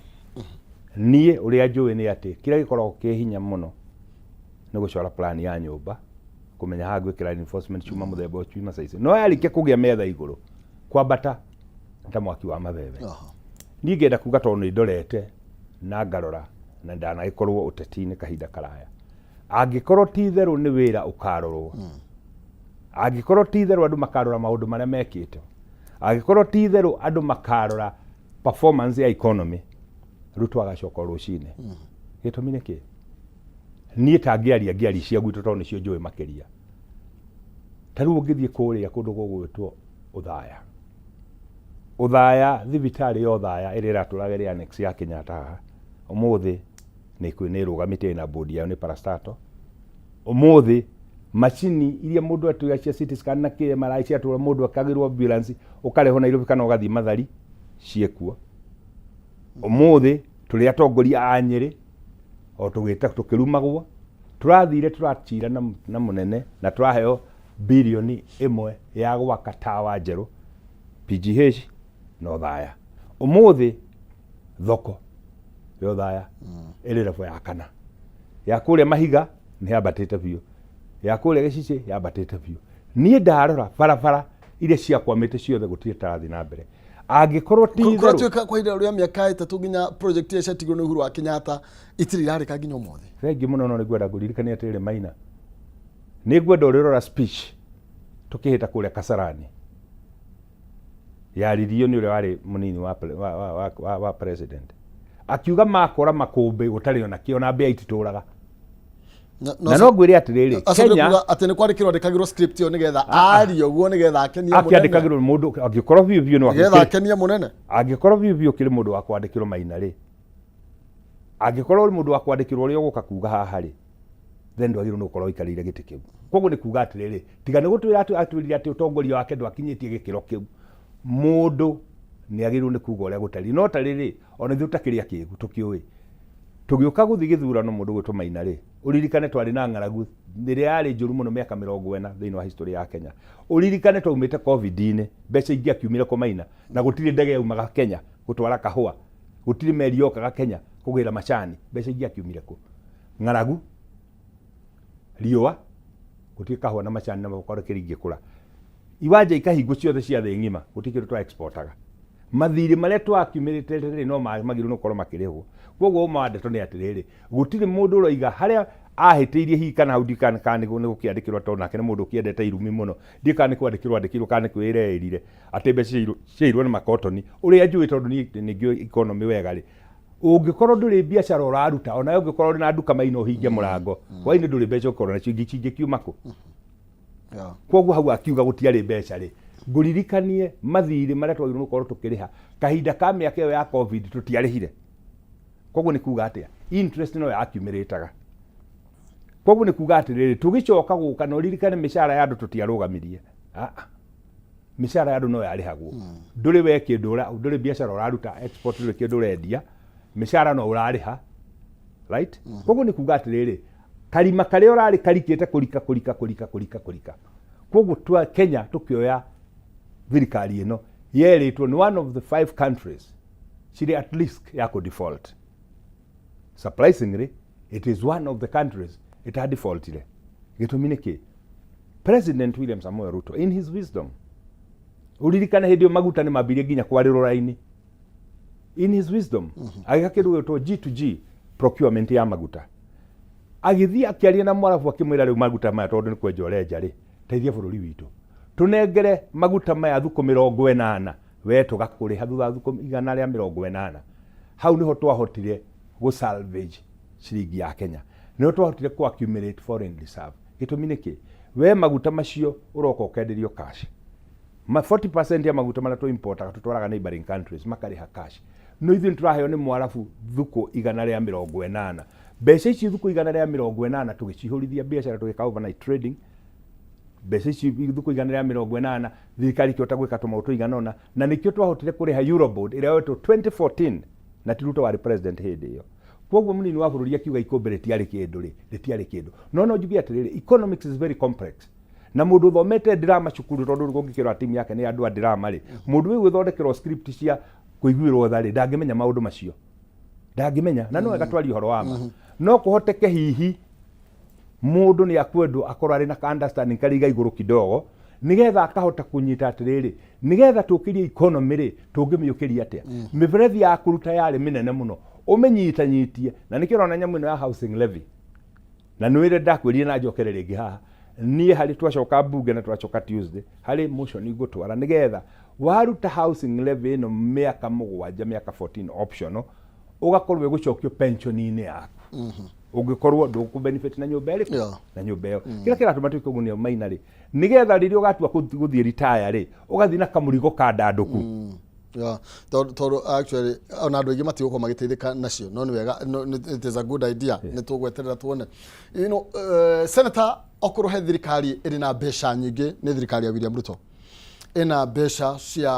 Niĩ ũrĩa njũĩ nĩ atĩ kĩrĩa gĩkoragwo kĩ hinya mũno nĩ gũcora plan ya nyũmba, kũmenya ha gwĩkĩra reinforcement ciuma mũthemba ũcio ciuma saizi. No yarĩkia kũgĩa metha igũrũ kwambata ta mwaki wa mabebe. Niĩ ngenda kuga tondũ nĩ ndorete na ngarora na ndanagĩkorwo ũteti-inĩ kahinda karaya. Angĩkorwo ti therũ nĩ wĩra ũkarorwo, angĩkorwo ti therũ andũ makarora maũndũ marĩa mekĩte, angĩkorwo ti therũ andũ makarora performance ya economy, Ruto agacoka rũcinĩ. Gĩtũmi nĩ kĩ? Niĩ ngĩaria cia gwitũ tondũ nĩcio njũĩ makĩria. Ta rĩu ũngĩthiĩ kũrĩa kũndũ gũgwĩtwo Uthaya thibitarĩ ya Uthaya ĩrĩa ĩratũraga ĩrĩ annex ya Kenyatta haha ũmũthĩ nĩ ĩrũgamĩte na bodi yao nĩ parastato. Ũmũthĩ macini iria mũndũ atuga cia CT scan na MRI ciatũra mũndũ akagĩrwo ambulance ũkarehwo Nairobi kana ũgathiĩ Mathari ciekuo. Ũmũthĩ tũrĩ atongoria a Nyĩrĩ o tũgĩta tũkĩrumagwo tũrathire tũratira na mũnene na tũraheo bilioni 1 ya gwaka tawa njerũ PGH na Uthaya. Ũmũthĩ thoko ya Uthaya ĩrĩ level ya 4, ya kũrĩa Mahiga nĩ yambatĩte biũ, ya kũrĩa Gĩcici yambatĩte biũ. Niĩ ndarora barabara iria ciakwamĩte ciothe gũtirĩ tarathiĩ na mbere. Angĩkorwo ti therũ kũratuĩka kwa ihinda rĩa mĩaka 3 nginya project ya ciatigwo nĩ Uhuru wa Kenyatta itirĩ irarĩka nginya ũmũthĩ. Thengi mũno no nĩngwenda kũririkania atĩrĩrĩ Maina, nĩngwenda ũrĩrora speech tũkĩhĩta kũrĩa Kasarani yaririo nĩ ũrĩa warĩ mũnini wa president akiuga makora makũmbĩ gũtarĩ ona kĩona mbĩa ititũraga. Na no ngwĩre atĩrĩrĩ Kenya atĩ nĩ kwandĩkĩrwo andĩkagĩrwo script ĩyo nĩgetha arie ũguo nĩgetha akenie mũnene. Akĩandĩkagĩrwo mũndũ angĩkorwo biũ no nĩgetha akenie mũnene. Angĩkorwo biũ kĩrĩ mũndũ wa kwandĩkĩrwo Maina rĩ, angĩkorwo mũndũ wa kwandĩkĩrwo ũrĩa ũgũka kuga haha rĩ, then ndwagĩrĩirwo nĩ gũkorwo ikarĩire gĩtĩ kĩu. Koguo nĩ kuga atĩrĩrĩ tiga nĩ gũtwĩra atwĩrire atĩ ũtongoria wake ndwakinyĩtie gĩkĩro kĩu, mũndũ nĩ agĩrĩirwo nĩ kuga ũrĩa gũtariĩ. No tarĩrĩ ona ithuĩ takĩrĩa kĩgu tũkĩũĩ tũgĩũka gũthiĩ gĩthurano mũndũ gwĩtwo Maina rĩ, ũririkane twarĩ na ng'aragu rĩrĩa yarĩ njũru mũno mĩaka 40 thĩinĩ wa history ya Kenya. Ũririkane twaumĩte COVID-inĩ mbeca ingĩ akiumire kwa Maina na gũtirĩ ndege yaumaga Kenya gũtwara kahũa, gũtirĩ meri yokaga Kenya kũgĩra macani, mbeca ingĩ akiumire kũ? Ng'aragu, riũa, gũtirĩ kahũa na macani na mabokoro kĩringĩkũra, iwanja ikahingwo ciothe cia thĩ ng'ima, gũtirĩ kĩndũ twa exportaga. Mathirĩ marĩa twakiumĩrĩte rĩrĩ no magĩrĩirwo nĩ gũkorwo makĩrĩhwo. Koguo ũma wa ndeto nĩ atĩrĩrĩ gũtirĩ mũndũ ũroiga harĩa ahĩtĩirie hihi kana hau ndikana nĩ gũkĩandĩkĩrwo tondũ nake nĩ mũndũ ũkĩendete irumi mũno, ndikana nĩ kwandĩkĩrwo kana nĩ kwĩrĩrĩire atĩ mbeca ciairwo nĩ makotoni ũrĩa njũĩ tondũ nĩngĩo economy wega rĩ. Ũngĩkorwo ndũrĩ biacara ũraruta ona ũngĩkorwo na nduka Maina ũhinge mũrango hwainĩ ndũrĩ mbeca ũkorwo nacio ingĩkiuma kũ? Koguo hau akiuga gũtiarĩ mbeca rĩ, ngũririkanie mathirĩ marĩa twagĩrĩirwo gũkorwo tũkĩrĩha kahinda ka mĩaka ĩyo ya COVID tũtiarĩhire. Koguo nĩ kuga atĩa interest no yakiumĩrĩtaga. Koguo nĩ kuga atĩrĩrĩ tũgĩcoka gũka na ũririkane mĩcara ya andũ tũtiarũgamirie. Mĩcara ya andũ no yarĩhagwo. Ndũrĩ we kĩndũ ndũrĩ biacara ũraruta export ndũrĩ kĩndũ ũrendia, mĩcara no ũrarĩha, right? Koguo nĩ kuga atĩrĩrĩ karima karĩa ũrarĩ karikĩte kũrika. Koguo Kenya tũkĩoya thirikari ĩno yerĩtwo nĩ one of the 5 countries cirĩ at risk ya ku default. Surprisingly, it is one of the countries it had defaultire. Gĩtũmi nĩ kĩ? President William Samoei Ruto in his wisdom, uririkana hĩndĩ ĩyo maguta nĩ mambirie nginya kwarĩrwo raini, in his wisdom agĩka kĩndũ gĩtwo G2G procurement ya maguta, agĩthiĩ akĩaria na Mwarabu akĩmwĩra rĩu maguta maya tondũ nĩ kwenja ũrenja rĩ, teithia bũrũri witũ tũnengere maguta maya thukũ 80 we tũgakũrĩha thutha thukũ 180. Hau nĩho twahotire gũ salvage ciringi ya Kenya, nĩho twahotire ku accumulate foreign reserve. Gĩtũmi nĩ kĩ? We maguta macio ũroka ũkenderio cash, 40% ya maguta marĩa tũimportaga tũtwaraga neighboring countries makarĩha cash. No ithuĩ nĩtũraheo nĩ Mwarabu thukũ 180. Mbeca ici thukũ 180 tũgĩcihũrithia biacara tũgĩka overnight trading. Mbeca ici thukũ 180 thirikari kĩota gwĩka tũmaũndũ tũiganona, na nĩkĩo twahotire kũrĩha Eurobond ĩrĩa yetwo 2014 na ti Ruto warĩ president hĩndĩ ĩyo. Koguo mũnini wa bũrũri akiuga ikombe rĩtiarĩ kĩndũ rĩ, rĩtiarĩ kĩndũ. No njuge atĩrĩrĩ, economics is very complex. Na mũndũ ũthomete drama cukuru tondũ gũngĩkĩrwo timu yake nĩ andũ a drama rĩ, mũndũ ũyũ gwĩthondekerwo script cia kũiguĩrwo tha rĩ, ndangĩmenya maũndũ macio. Ndangĩmenya, na no wega twarie ũhoro wa ma. No kũhoteke hihi mũndũ nĩ akwendwo akorwo arĩ na understanding kariga igũrũ kidogo, nigetha akahota kunyita atĩrĩrĩ, nigetha tũkĩrie economy rĩ, tũngĩmĩũkĩria atĩa. Mĩberethi ya kũruta yarĩ mĩnene mũno, ũmenyitanyitie, na nĩkĩo ũrona nyamũ ĩno ya housing levy. Na nĩwĩre ndakwĩrire na njokere rĩngĩ haha, niĩ harĩ twacoka bunge na twacoka Tuesday, harĩ motion igũtwara nigetha waruta housing levy ĩno mĩaka 7 mĩaka 14 optional, ũgakorwo gũcokio pension-inĩ yaku. Ũngĩkorwo ndũkũbenefit na nyũmba ĩrĩkũ na nyũmba ĩyo. Kĩrĩa kĩratũma twĩke ũguo nĩ maina rĩ, nigetha rĩrĩa ũgatua gũthiĩ retire rĩ, ũgathiĩ na kamũrigo ka ndandũku. Tondũ actually ona andũ aingĩ matigũkorwo magĩteithĩka nacio, no nĩ wega, it is a good idea, nĩ tũgweterera tuone. You know, Senator, okorwo he thirikari ĩrĩ na mbeca nyingĩ nĩ thirikari ya William Ruto, ĩna mbeca cia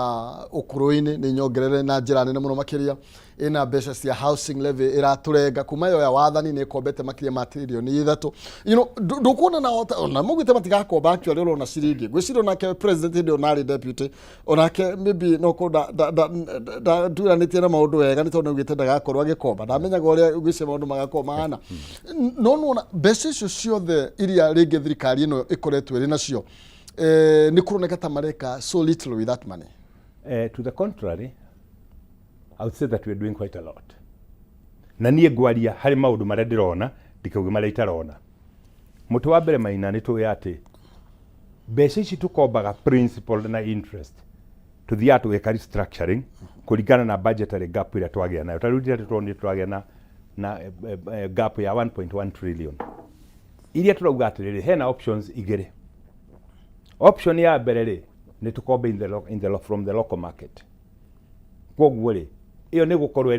ũkũrũ-inĩ nĩ nyongerere na njĩra nene mũno makĩria, ĩna mbeca cia housing levy ĩratũrenga kuma yo ya wathani nĩ ĩkombete makĩria ma trilioni 3. You know, ndũkuona na mũgwĩte matigakomba actually ũrona ciringi gwĩciria onake president hĩndĩ onarĩ deputy, onake maybe no ko turanĩtie na maũndũ wega nĩ tondũ nĩugĩte ndagakorwo agĩkomba, ndamenyaga ũrĩa gwĩciria maũndũ magakorwo mahana. No nona mbeca icio ciothe iria rĩngĩ thirikari ĩno ĩkoretwo ĩrĩ nacio nĩ kũroneka ta mareka so little with that money. To the contrary, I would say that we are doing quite a lot. Na niĩ ngwaria harĩ maũndũ marĩa ndĩrona ndikauge marĩa itarona. Mũtĩ wa mbere Maina nĩ tũĩ atĩ mbeca ici tũkombaga principal na interest, tuthiaga tũgeka restructuring kũringana na budgetary gap ĩrĩa twagĩa nayo. Tarĩu ndĩratuonire twagĩa na gap ya 1.1 trillion. Iria tũrauga atĩrĩrĩ, hena options igĩrĩ. Option ya mbere rĩ nĩ tũkombe from the local market. Koguo rĩ, iyo nĩ gũkorwo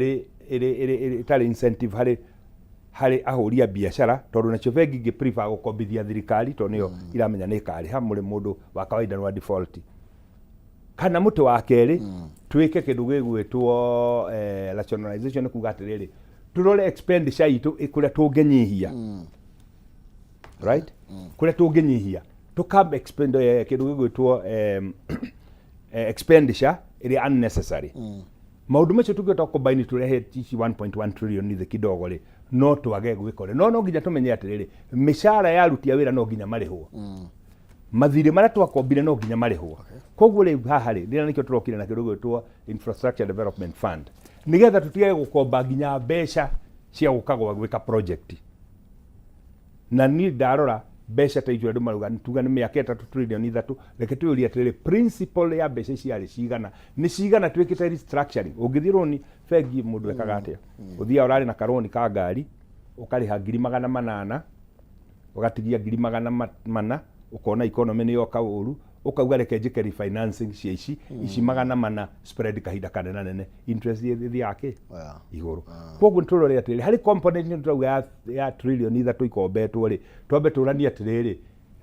ĩtarĩ incentive harĩ ahũri a biacara, tondũ nacio bengi ingĩ prefer gũkombithia thirikari tondũ nĩyo iramenya nĩ ĩkarĩha mũndũ wa kawaida wa default. Kana mũtĩ wa kerĩ twĩke kĩndũ gĩgwĩtwo rationalization, kuga atĩrĩrĩ tũrore expenditure itũ kũrĩa tũngĩnyihia, right, kũrĩa tũngĩnyihia tukam expend kĩndũ gĩgwĩtwo expenditure ĩrĩa unnecessary. Maũndũ macio tũngĩhota combine tũrehe tici 1.1 trillion ithe kidogo rĩ, no twage gwĩkore. No nginya tũmenye atĩrĩrĩ, mĩcara ya aruti a wĩra no nginya marĩhwo, mathirĩ marĩa twakombire no nginya marĩhwo. Koguo rĩu haha rĩ, rĩrĩa nĩkĩo tũrokire na kĩndũ gĩgwĩtwo Infrastructure Development Fund, nĩgetha tũtige gũkomba nginya mbeca cia gũkagwa gwĩka project. Na niĩ ndarora mbeca ta icio andũ marauga tuga nĩ mĩaka 3 trillion 3, reke twĩũrie atĩrĩrĩ principal ya mbeca ciarĩ cigana, nĩ cigana twĩkĩte restructuring. Ũngĩthiĩ roni bengi mũndũ ekaga atĩa? Ũthiaga ũrarĩ na karoni ka ngari ũkarĩha 800,000 ũgatigia 400,000 ũkona economy nĩ yoka ũru, ũkauga reke njĩke refinancing cia ici 400 spread kahinda kanene nene, interest yake igũrũ. Koguo nĩtũrore atĩrĩrĩ harĩ component nĩ tũrauga ya trillion 3 ikombetwo rĩ, twambe tũranie atĩrĩrĩ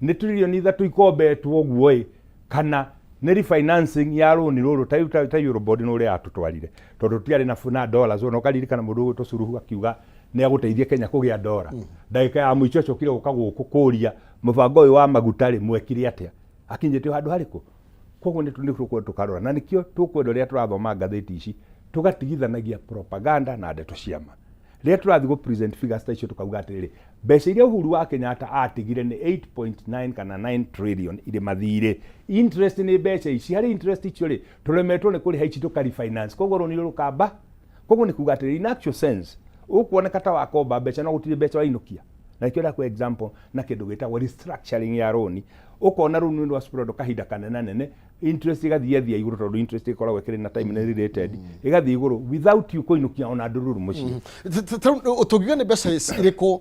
nĩ trillion 3 ikombetwo ũguo ĩ, kana nĩ refinancing ya rũni rũrũ ta Eurobond nĩ ũrĩa yatũtwarire, tondũ tũtiarĩ na dollars. Ona ũkaririkana mũndũ ũgwĩtwo Suluhu akiuga nĩ agũteithia Kenya kũgĩa ndora, ndagĩka ya mũico acokire gũka gũkũ kũria mũbango ũyũ wa maguta rĩ mwekire atĩa, akinyĩte handũ harĩkũ. Koguo nĩ tũkarora, na nĩkĩo tũkwenda rĩrĩa tũrathoma ngathĩti ici tugatigithanagia propaganda na ndeto ciama rĩrĩa tũrathiĩ go present figures ta icio tukauga atĩrĩrĩ mbeca iria Uhuru wa Kenyatta atigire nĩ 8.9 kana 9 trillion irĩ mathirĩ. Interest nĩ mbeca ici, harĩ interest icio rĩ tũremetwo nĩ kũrĩha ici tũka-refinance, koguo rũni rũkamba. Koguo nĩ kuga atĩrĩrĩ in actual sense ũkuoneka ta wakomba mbeca no gũtirĩ mbeca wainũkia. Na ikĩra kwa example na kĩndũ gĩtagwo restructuring ya rũni, ũkona rũni rwa spread kahinda kanene nene, interest igathiĩ igũrũ tondũ interest ikoragwo ĩkĩrĩ na time related, igathiĩ igũrũ without you kũinũkia ona ndũrũrũ mũciĩ. Ũtũgiga nĩ mbeca irĩkũ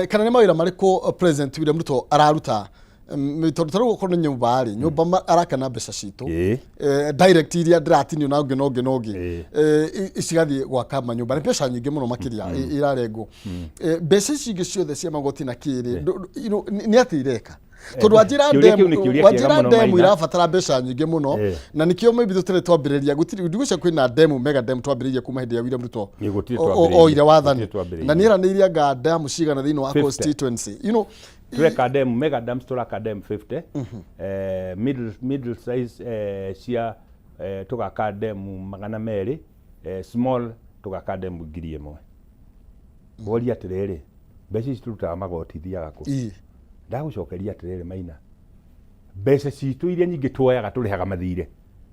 kana nĩ mawĩra marĩkũ President William Ruto araruta tondũ tarĩu ũkorwo nĩ nyũmba rĩ nyũmba arakana mbeca citũ direct iria ndĩratinio na ũngĩ icigathiĩ gwaka manyũmba nĩ mbeca nyingĩ mũno makĩria irarengwo. Mbeca ici ingĩ ciothe cia magoti na kĩrĩ nĩ atĩ ireka tondũ Wajira demu irabatara mbeca nyingĩ mũno na nikĩo maybe tũtĩrĩ twambĩrĩria gũtirĩ kwĩna demu mega demu twambĩrĩria kuma hĩndĩ ya William Ruto o ire wathani na nĩ eranĩire anga demu cigana thĩinĩ wa constituency Tureka dam, mega dams turaka dam 50, middle size cia tugaka dam magana merĩ, small tugaka dam 1,000. Woria atĩrĩrĩ, mbeca ici turutaga magoti thiaga kũ? Ndagũcokeria atĩrĩrĩ Maina, mbeca citũ iria nyingĩ tuoyaga tũrĩhaga mathirĩ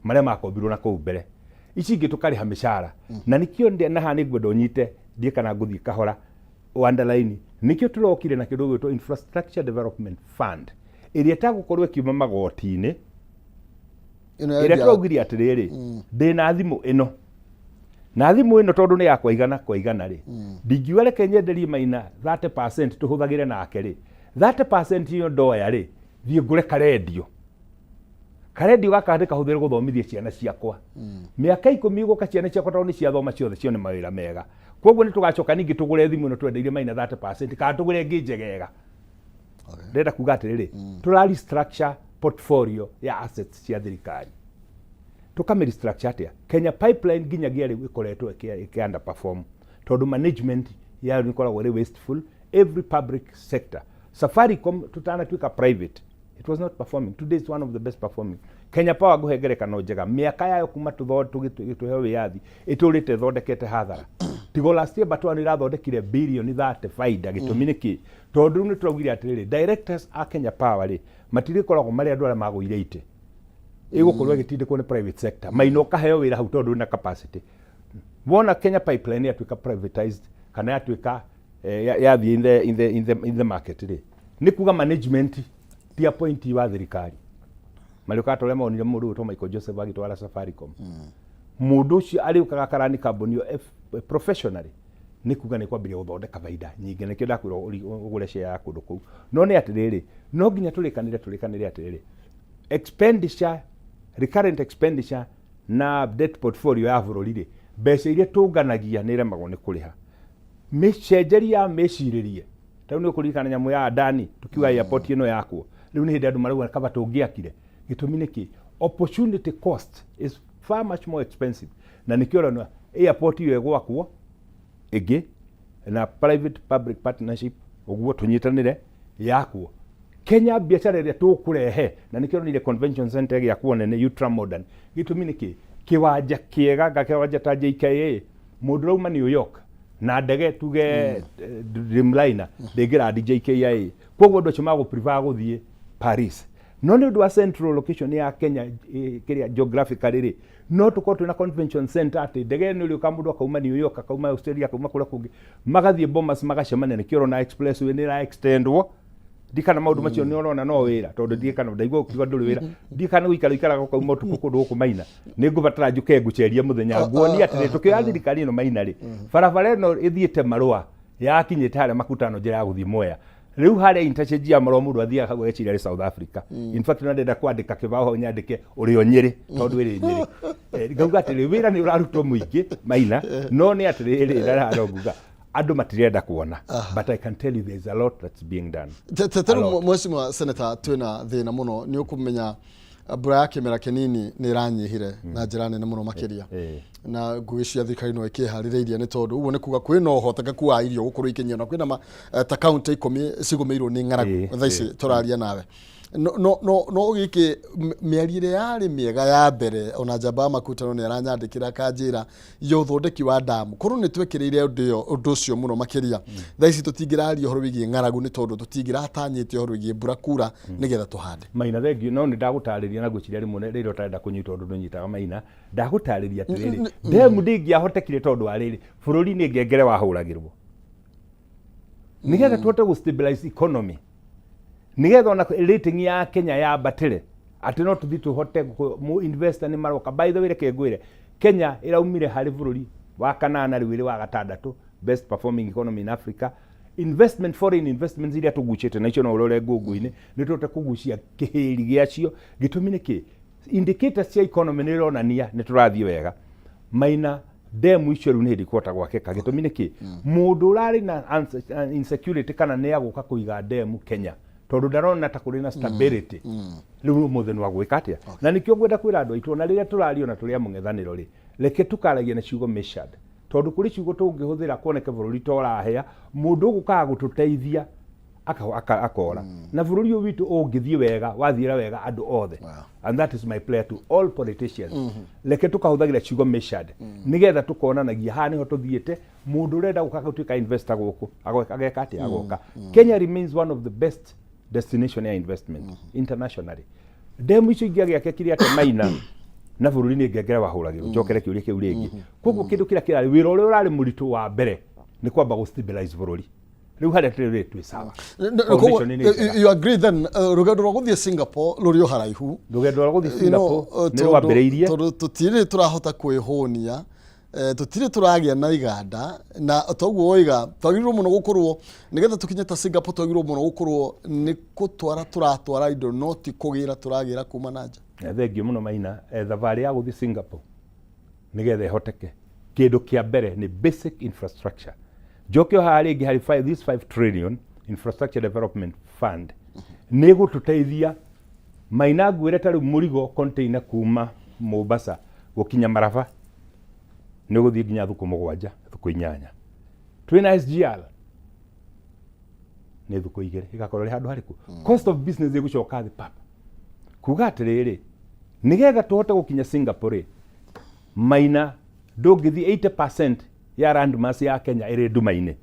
marĩa makombirwo na kũu mbere, ici ingĩ tũkarĩha mĩcara na nĩkĩo na haha nĩguo ndonyite ndiĩ kana ngũthiĩ kahora underline nikio turokire na kindu gwitwo Infrastructure Development Fund iria tagũkorwo kiuma magoti-inĩ iria twaugire atĩrĩrĩ ndĩna thimũ ĩno na thimũ ĩno tondũ nĩ yakwa igana kwa igana rĩ ndingiuga reke nyenderie Maina 30% tũhũthagĩre nake rĩ 30% iyo ndoya rĩ thiĩ ngũre karendio gaka ndĩkahũthĩre gũthomithia ciana ciakwa mĩaka 10 gũka ciana ciakwa tondũ nĩ ciathoma ciothe cione mawĩra mega. Koguo nĩ tũgacoka ningĩ tũgũre thimũ ĩno twendeire Maina 30% kana tũgũre ĩngĩ njegega. Ndĩrenda kuga atĩrĩrĩ tũra restructure portfolio ya assets cia thirikari tũkame restructure atĩa Kenya Pipeline nginyagia rĩu ĩkoretwo ĩkĩ underperform tondũ management yayo nĩ ĩkoragwo ĩrĩ wasteful. Every public sector Safaricom tutanatuĩka private it was not performing. Today is one of the best performing. Kenya Power ngũhengerekano njega mĩaka yayo kuma tũgĩtũhe wĩyathi ĩtũrĩte thondekete hathara tigo last year batwa nĩ irathondekire bilioni 30 faida gĩtũmi nĩkĩ tondũ nĩ tũraugire atĩrĩrĩ directors a Kenya Power rĩ matirĩkoragwo marĩ andũ arĩa magũire ite ĩgũkorwo ĩgĩtindĩkwo nĩ private sector Maina ũkaheo wĩra hau tondũ na capacity. Wona Kenya Pipeline yatuĩka privatized kana yatuĩka yathiĩ in the market rĩ nĩ kuga management ti appoint wa thirikari Malioka tole maonire mũndũ wĩtwo Michael Joseph agĩtwara Safaricom mũndũ ũcio arĩũkaga karani kambuni professionally nĩ kuga nĩ kwambĩrĩria gũthondeka faida nyingĩ nĩkĩo ndakwĩrwo ũgũre share ya kũndũ kũu no nĩ atĩrĩrĩ no nginya tũrĩkanĩre atĩrĩrĩ expenditure recurrent expenditure na debt portfolio ya bũrũri rĩ mbeca iria tũnganagia nĩ remagwo nĩ kũrĩha mĩcenjeria mĩcirĩrie tarĩu nĩ ũkũririkana nyamũ ya Adani tukiuga airport ĩno yakwo rĩu nĩ hĩndĩ andũ marauga kaba tũngĩakire gĩtũmi nĩkĩ opportunity cost is far much more expensive na nĩkĩo rĩona airport iyo ĩgwakwo ĩngĩ na private public partnership ũguo tũnyitanĩre yakwo Kenya biacara ĩrĩa tũkũrehe na nĩkĩo nĩire convention center gĩakwo nene ultra modern gĩtũmi nĩkĩ kiwanja kĩega gakĩwanja ta JKA mũndũ rauma New York na ndege tuge Dreamliner ndĩngĩra JKA koguo andũ acio magũprefer gũthiĩ Paris no nĩ ũndũ wa central location ya Kenya kĩrĩa geographically rĩ no tũkorwo twĩna convention center atĩ ndege nĩ ũrĩũka mũndũ akauma New York akauma Australia akauma kũrĩa kũngĩ magathiĩ Bomas magacemania nĩkĩo ũrona expressway nĩ ĩra extendwo ndikana maũndũ macio nĩ ũrona no wĩra tondũ ndikana ndaigua ũkiuga ndũrĩ wĩra ndikana gũikara ũkauma ũtukũ kũndũ gũkũ Maina nĩ ngũbatara njũke ngũceria mũthenya nguonia atĩ tũkĩoya thirikari ĩno Maina rĩ barabara ĩno ĩthiĩte marũa yakinyĩte harĩa Makutano njĩra ya gũthiĩ Mwea rĩu harĩa interchange ya marũa mũndũ athiaga hau eciria rĩ South Africa in fact no ndenda kwandĩka kĩbao hau nyandĩke ũrĩ o Nyĩrĩ tondũ ĩrĩ Nyĩrĩ ngauga atĩrĩ wĩra nĩ ũrarutwo mũingĩ Maina no nĩ atĩrĩ ndaroguga andũ matirenda kuona but I can tell you there is a lot that's being done. Tetero Mheshimiwa Senator twina thĩna mũno nĩ ũkũmenya mbura ya kĩmera kĩnini nĩ iranyihire na njĩra nene mũno makĩria na ngũgĩcia thirikari no ĩkĩharĩrĩirie nĩ tondũ ũguo nĩ kuga kwĩna ũhotekeku wa irio gũkorwo ikinyio na kwĩna ta county 10 cigũmĩirwo nĩ ng'aragu thaa ici tũraria nawe no gike miarire yari miega ya mbere ona Njamba Makutano ni aranyandikira kanjira yo thondeki wa damu korwo ni twekireire undu ucio muno makiria thaici tutingiraria horo wigie ng'aragu ni tondu tutingira atanyite horo wigie mbura kura nigetha tuhande Maina thengio no ni ndagutariria na gwiciria rimwe riro tarenda kunyita undu nyitaga Maina ndagutariria atiriri demu ndingiahotekire tondu wa riri bururi ni ngengere wahuragirwo nigetha tuhote gu stabilize economy nigetha ona rating ya Kenya ya batire ati no tuthi tuhote mu investor ni maroka by the way reke ngwire Kenya iraumire hari bururi wa kanana riwire wa gatandatu best performing economy in Africa investment foreign investments iria tuguchite na icio no urore ngungu-ini ni tuhote kugucia kihiri giacio gitumi niki indicators cia economy ni ronania ni turathie wega Maina demu icio riu ni headquarter gwakeka gitumi niki mundu urari na insecurity kana ni aguka kuiga demu Kenya tondu ndarona ta kuri na stability riu muthe ni wagwika atia na nikio ngwenda kwira andu aitu na riria turario na turia mung'ethaniro ri reke tukaragia na ciugo meshad tondu kuri ciugo tungihuthira kuoneke bururi torahea mundu ugukaga gututeithia akora na bururi witu ungithie wega wathiira wega andu othe and that is my prayer to all politicians reke tukahuthagira ciugo meshad nigetha tukonanagia ha niho tuthiete mundu urenda gukaga gutuika investor guku ageka atia agoka Kenya remains one of the best destination ya investment internationally demu icio ingiagia kiri ate Maina na bururi ni ngengere wahuragirwo njokere kiuria kiu ringi koguo kindu kira kirari wira uria urari muritu wa mbere ni kwamba gu stabilize bururi riu haria tiri twi sawa you agree then rugendo rwa guthie Singapore rurio haraihu rugendo rwa guthie Singapore ni rwambiriirie tutire turahota kwihunia tutire turagia na iganda na toguo oiga twagirwo muno gukorwo nigetha tukinye ta Singapore twagirwo muno gukorwo ni kutwara turatwara indo not kugira turagira kuma nanja thengio muno Maina thavari ya guthie Singapore nigetha ihoteke kindu kia mbere ni basic infrastructure jokio hari ngi hari 5 trillion infrastructure development fund ni gututeithia Maina ngwire tari murigo container kuma Mombasa gukinya Marava ni guthie nginya thuku 7 thuku 8 twina SGR ni thuku 2 igakorwo ri handu hariku cost of business igucoka thi papa kuga atiriri nigetha tuhote gukinya Singapore Maina ndungithi 80% ya landmass ya Kenya iri nduma-ini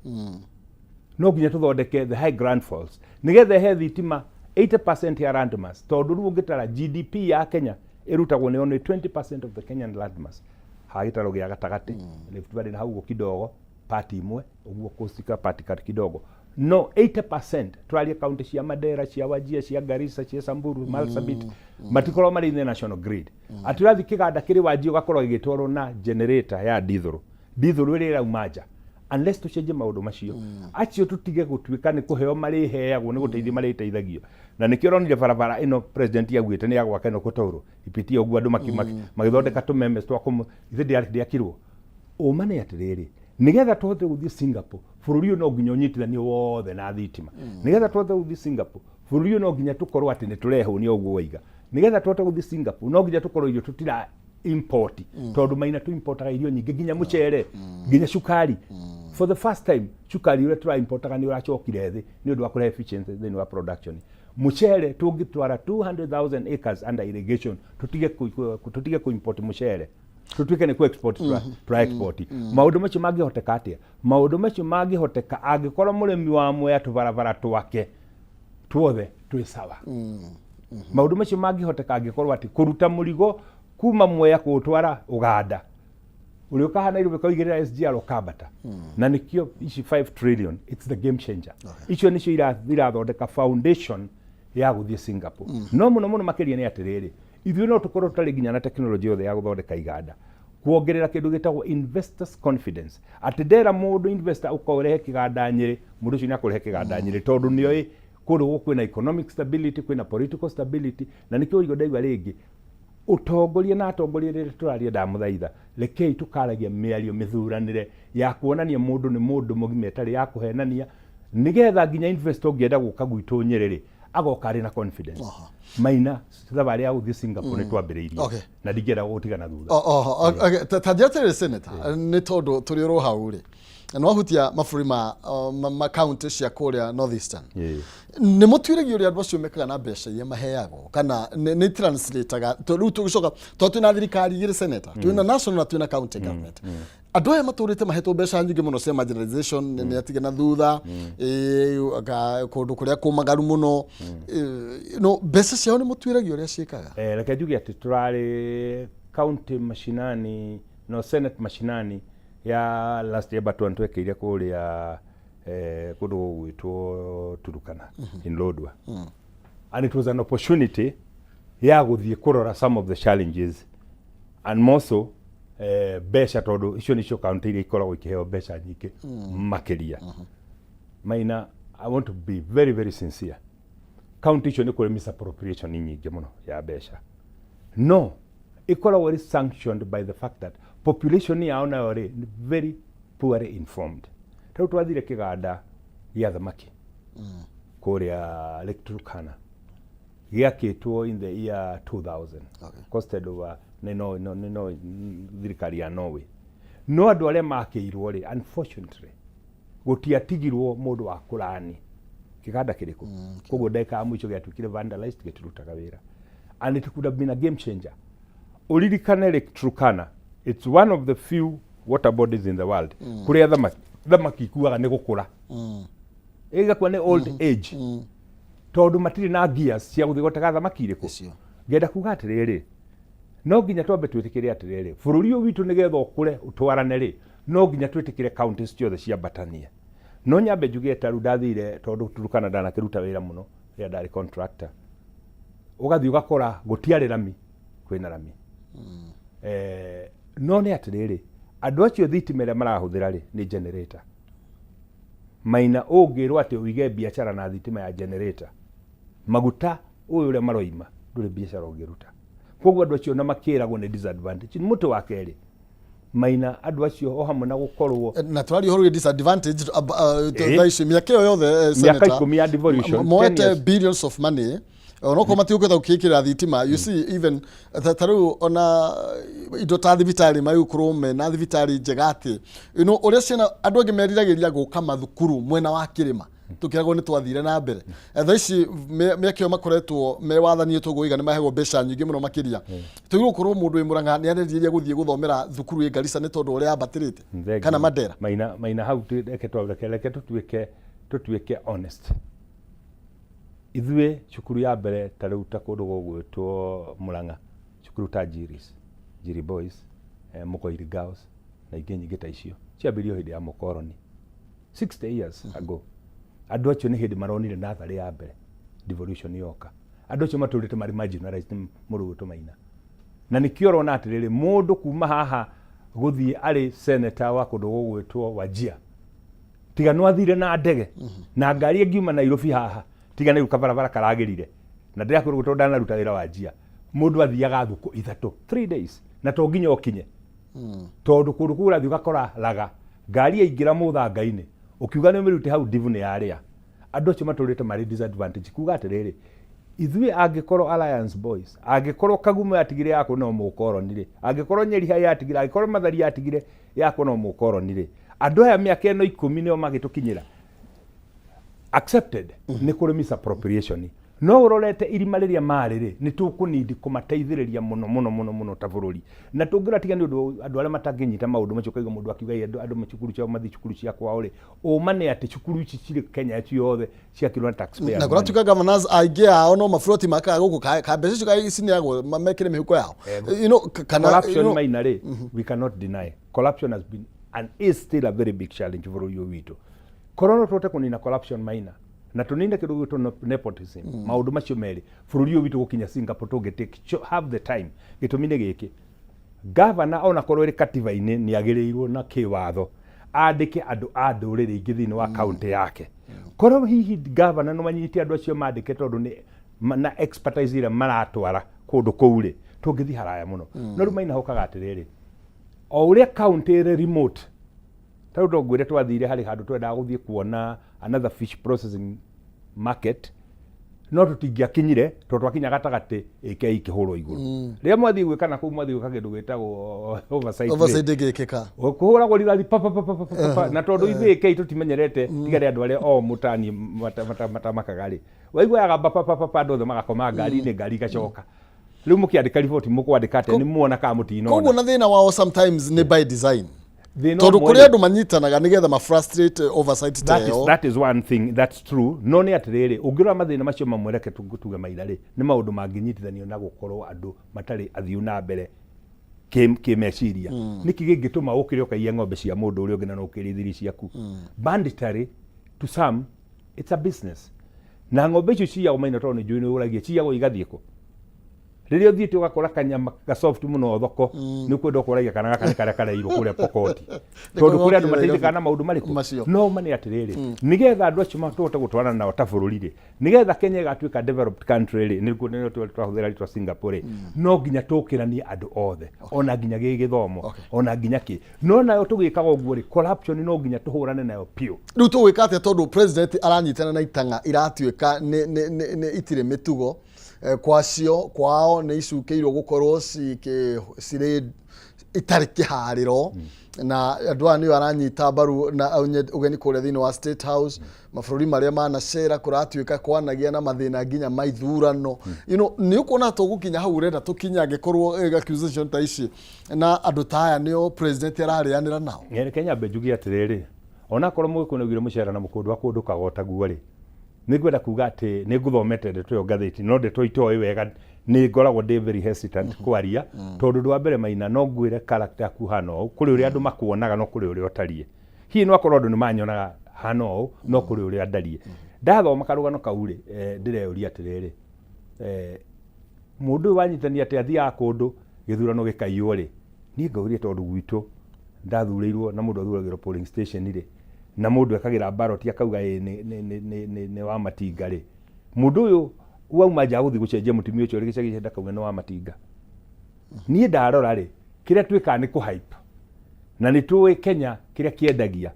no nginya tuthondeke the high Grand Falls nigetha he thitima 80% ya landmass tondu riu ngitara GDP ya Kenya irutagwo ni only 20% of the Kenyan landmass hagitaro gia gatagati Rift Valley na haugo kidogo party imwe uguo kusika party kati kidogo no 80% twalia county cia Mandera cia Wajir cia Garissa cia Samburu Marsabit matikoro mari the national grid atirathi kiganda kiri Wajir gakorwo gigitwarwo na generator ya diesel iri umaja unless tucenje maundu macio acio tutige gutuika ni kuheo mari heagwo ni guteithia mari teithagio na nikio ronire barabara ino president yaguite ni yagwaka ino Kotoro ipitie ugu andu magithondeka tumeme twa ithe ndiakirwo umane atiriri nigetha tuhote guthie Singapore bururi no nginya unyitithanie wothe na thitima nigetha tuhote guthie Singapore bururi no nginya tukorwo ati ni turehũnia uguo waiga nigetha tuhote guthie Singapore no nginya tukorwo irio tutira import tondu Maina tu importaga irio nyingi nginya mucere nginya shukari for the first time shukari ule tura importaga ni urachokire thi ni undu wa kure efficiency thini wa production mucere tungitwara 200,000 acres under irrigation tutige ku import mucere tutuike ni ku export tura export maundu macio mangihoteka atia maundu macio mangihoteka angikorwo murimi wa Mwea tubarabara twake tuothe twi sawa maundu macio mangihoteka angikorwo ati kuruta murigo kuma Mwea kutwara Uganda uri ukahana iru bikoigirira SGR ukambata na nikio ici 5 trillion it's the game changer icio nicio irathondeka foundation ya guthie Singapore no muno makiria ni atiriri ithuĩ no tukorwo tari nginya na technology yothe ya guthondeka iganda kuongerera kindu gitagwo investors confidence ati ndera mundu investor ukorehe kiganda Nyeri mundu ucio ni akurehe kiganda Nyeri tondu nioi kuru kwina economic stability kwina political stability na nikio igo ndaigua ringi utongoria na atongoria riri turaria ndamuthaitha rekei tukaragia miario mithuranire ya kuonania mundu ni mundu mugime tari ya kuhenania nigetha nginya investor ngienda guka gwitu Nyeri agoka arĩ na confidence Maina thabari ya gũthiĩ Singapore nĩ twambĩrĩirie na ndingĩenda gũtigana thutha ta njĩra senator nĩ tondũ tũrĩ oro hau rĩ no hutia mabũrũri ma county cia kũrĩa North Eastern nĩ mũtuĩragia ũrĩa andũ acio mekaga na mbeca iria maheagwo kana nĩ translataga rĩu tũgĩcoka tondũ twĩna thirikari igĩrĩ senator twĩna national na twĩna county government andũ aya matũrĩte mahetwo mbeca nyingĩ mũno cia marginalization nĩ atige na thutha kũndũ kũrĩa kũmagaru mũno no mbeca ciao nĩ mũtuĩragia ũrĩa ciĩkaga reke njuge atĩ tũrarĩ county mashinani no senate mashinani ya last year batu antwekeire kũrĩa kũndũ gwĩtwo Turukana in Lodwar and it was an opportunity ya gũthiĩ kũrora some of the challenges and more so mbeca tondũ icio nĩcio county iria ikoragwo ikĩheo mbeca nyingĩ makĩria Maina I want to be very very sincere county icio nĩ kũrĩ misappropriation nyingĩ mũno ya mbeca no ikoragwo ĩrĩ sanctioned by the fact that population yao nayo rĩ very poorly informed rĩu twathire kĩganda gĩa thamaki kũrĩa Lake Turkana gĩakĩtwo in the year 2000 costed over no thirikari ya Norway no andũ arĩa makĩirwo rĩ unfortunately gũtiatigirwo mũndũ wa kũrani kĩganda kĩrĩkũ koguo ndeka mũico gĩatuĩkire vandalized gĩtirutaga wĩra and it could have been a game changer uririkane Lake Turkana it's one of the few water bodies in the world kũrĩa thamaki ikuaga nĩ gũkũra ĩgakuwa nĩ old age tondũ matirĩ na gears cia gũthiĩ gũtega thamaki irĩkũ ngenda kuga atĩrĩrĩ no nginya twambe twĩtĩkĩre atĩrĩrĩ bũrũri ũyũ witũ nĩgetha ũkũre ũtwarane rĩ no nginya twĩtĩkĩre counties ciothe ciambatanie no nyambe njuge ta rĩu ndathire tondũ Turukana ndanakĩruta wĩra mũno rĩrĩa ndarĩ contractor ũgathiĩ ũgakora gũtiarĩ rami kwĩna rami no nĩ atĩrĩrĩ andũ acio thitima ĩrĩa marahũthĩra rĩ nĩ generator Maina ũngĩrwo atĩ ũige biacara na thitima ya generator maguta ũyũ ũrĩa maroima ndũrĩ biacara ũngĩruta koguo andũ acio na makĩragwo nĩ disadvantage nĩ mũtĩ wa kerĩ Maina andũ acio o hamwe na gũkorwo na twari horo disadvantage thaici mĩaka ĩyo yothe miaka 10 ya devolution moete billions of money ono ko matiũkĩte gũkĩkĩra thitima you see even tarĩu ona indo ta thibitarĩ magĩkorwo mena thibitarĩ njega atĩ ũrĩa ciana andũ angĩ meriragĩria gũka mathukuru mwena wa kĩrĩma tukĩragwo nĩ twathire na mbere thaici mĩaka ĩyo makoretwo mewathanĩtwo gũiga nĩ mahegwo mbeca nyingĩ mũno makĩria tũgĩrwo korwo mũndũ wĩ Mũrang'a nĩ areriria gũthiĩ gũthomera thukuru ĩ Garissa nĩ tondũ ũrĩa ambatĩrĩte kana Mandera Maina hau reke tũtuĩke honest ithuĩ cukuru ya mbere ta rĩu ta kũndũ gũgwĩtwo Mũrang'a cukuru ta Jiri Boys Mũkoiri Girls na ingĩ nyingĩ ta icio ciambĩrĩirio hĩndĩ ya mũkoroni 60 years ago andũ acio nĩ hĩndĩ maronire natharĩ ya mbere devolution yoka andũ acio matũrĩte marĩ marginalized mũrũgũtũ Maina na nĩkĩo ũrona atĩrĩrĩ mũndũ kuma haha gũthiĩ arĩ senator wa kũndũ gũgwĩtwo Wajir tiga no athire na ndege na ngari ĩngiuma Nairobi haha tiga nĩ kabarabara karagĩrire na ndĩrakũrwo gũtwo ndanaruta wĩra wa njia mũndũ athiaga thukũ ithatũ 3 days na to nginya ũkinye tondũ kũndũ kũu ũrathiĩ ũgakora laga ngari yaingĩra mũthanga-inĩ ukiuga nĩ ũmĩrute hau divu nĩ yarĩa andũ acio matũrĩte marĩ disadvantage kuga atĩrĩrĩ ithuĩ angĩkorwo Alliance Boys angĩkorwo Kagumo yatigire yako no mũkoroni rĩ angĩkorwo Nyeri yatigire angĩkorwo Mathari yatigire yako no mũkoroni rĩ andũ aya mĩaka ĩno 10 nĩo magĩtũkinyĩra accepted nĩ kũrĩ misappropriation no ũrorete irima rĩrĩa marĩ rĩ nĩ tũkũnindi kũmateithĩrĩria mũno ta bũrũri na tũngĩratiga nĩ ũndũ andũ arĩa matangĩnyita maũndũ macio kaiga mũndũ akiuga andũ macukuru ciao mathi cukuru cia kwao rĩ ũmane atĩ cukuru ici cirĩ Kenya ciothe ciakirwo na taxpayer na kũratuĩka governors aingĩ ao no mabũrũti makaga gũkũ ka mbeca icio icineagwo mekĩre mĩhuko yao corruption Maina rĩ we cannot deny corruption has been and is still a very big challenge bũrũri ũyũ witũ korona tũte kũnina corruption Maina na tuninde kĩndũ gĩtwo nepotism maũndũ macio merĩ bũrũri ũyũ witũ gũkinya Singapore tũngĩtake have the time gĩtũmi nĩ gĩkĩ governor ona korwo ĩrĩ katiba-inĩ nĩ agĩrĩirwo na kĩwatho andĩke andũ a ndũrĩrĩ ingĩ thĩinĩ wa kaunti yake korwo hihi governor no manyiti andũ acio mandĩke tondũ nĩ na expertise ĩrĩa maratwara kũndũ kũu rĩ tũngĩthiĩ haraya mũno no rĩu Maina hokaga atĩrĩrĩ o ũrĩa kaunti ĩrĩ remote ta rĩu ngwĩre twathire harĩ handũ twendaga gũthiĩ kuona another fish processing market no tutingiakinyire to twakinya gatagati ike ikihurwo iguru ria mwathi gwikana ku mwathi ukagendu gwitagwo oversight igikika kuhuragwo rithathi pa na tondu ithuĩ ike tutimenyerete tigare andu aria o mutani matamakaga waigua agamba andu othe magakoma ngari-inĩ ngari igacoka riu mukiandika riboti mukwandika ate ni muona ka mutino koguo na thina wao sometimes ni by design tondu kuria andu manyitanaga nigetha ma frustrate oversight tayo. That is one thing that's true. No ni atiriri ungirwa mathina macio mamwereke tugutuga maira ri ni maundu manginyitithanio na gukorwo andu matari athiu na mbere kimeciria niki gingituma ukire ukaiya ng'ombe cia mundu uri ungi na ukiri thiri ciaku. Banditry to some it's a business na ng'ombe icio cia umaina tondu njui ni uragie cia go igathieko riria thiete ugakora kanyama ga soft muno thoko ni kwenda ukuragia kana gaka kare kare iru kuria Pokoti tondu kuria andu matindika na maundu mariku no mani atiriri nigetha andu acio matote gutwarana nao ta bururi ri nigetha Kenya igatuika developed country ri ni twahuthira ritwa Singapore no nginya tukiranie andu othe ona nginya gigithomo ona nginya ki no nayo tugikaga uguo ri corruption no nginya tuhurane nayo pio riu tugwika atia tondu president aranyitana na itanga iratuika ni itire mitugo kwacio kwao ni icukeirwo gukorwo cirĩ itarĩ kĩharĩro na andũ aya nĩo aranyita mbaru na ugeni kũrĩa thĩinĩ wa State House mabũrũri marĩa manacera kũratuĩka kwanagia na mathĩna nginya maithurano nĩ ũkuona tũgũkinya hau urenda tũkinya angĩkorwo accusation ta ici na andũ ta aya nĩo president ararĩanĩra nao. Kenya mbenjugi atirĩrĩ ona korwo mũgĩkũnagire mũcera na mũkũndũ akũndũ kagota guo rĩ nigwenda kuga ati niguthomete ndeto yo gatheti no ndeto itoe wega ni ngoragwo ndi very hesitant kwaria tondu ndwa mbere Maina no ngwire character yaku hano kuri uri andu makuonaga no kuri uri otarie hihi no akorwo andu ni manyonaga hano no kuri uri andarie ndathoma karugano kauri ndireuria atiriri mundu wanyitania ati athia kundu githurano gikaiywo ri ni ngaurie tondu gwitu ndathurirwo na mundu athuragirwo polling station ri na mundu akagira ballot akauga ni wa Matinga ri mundu uyu wauma nja guthi gucenjia mutumia ucio ri gicagi cenda kauga ni wa Matinga nie ndarora ri kiria twika ni ku hype na ni tuwe Kenya kiria kiendagia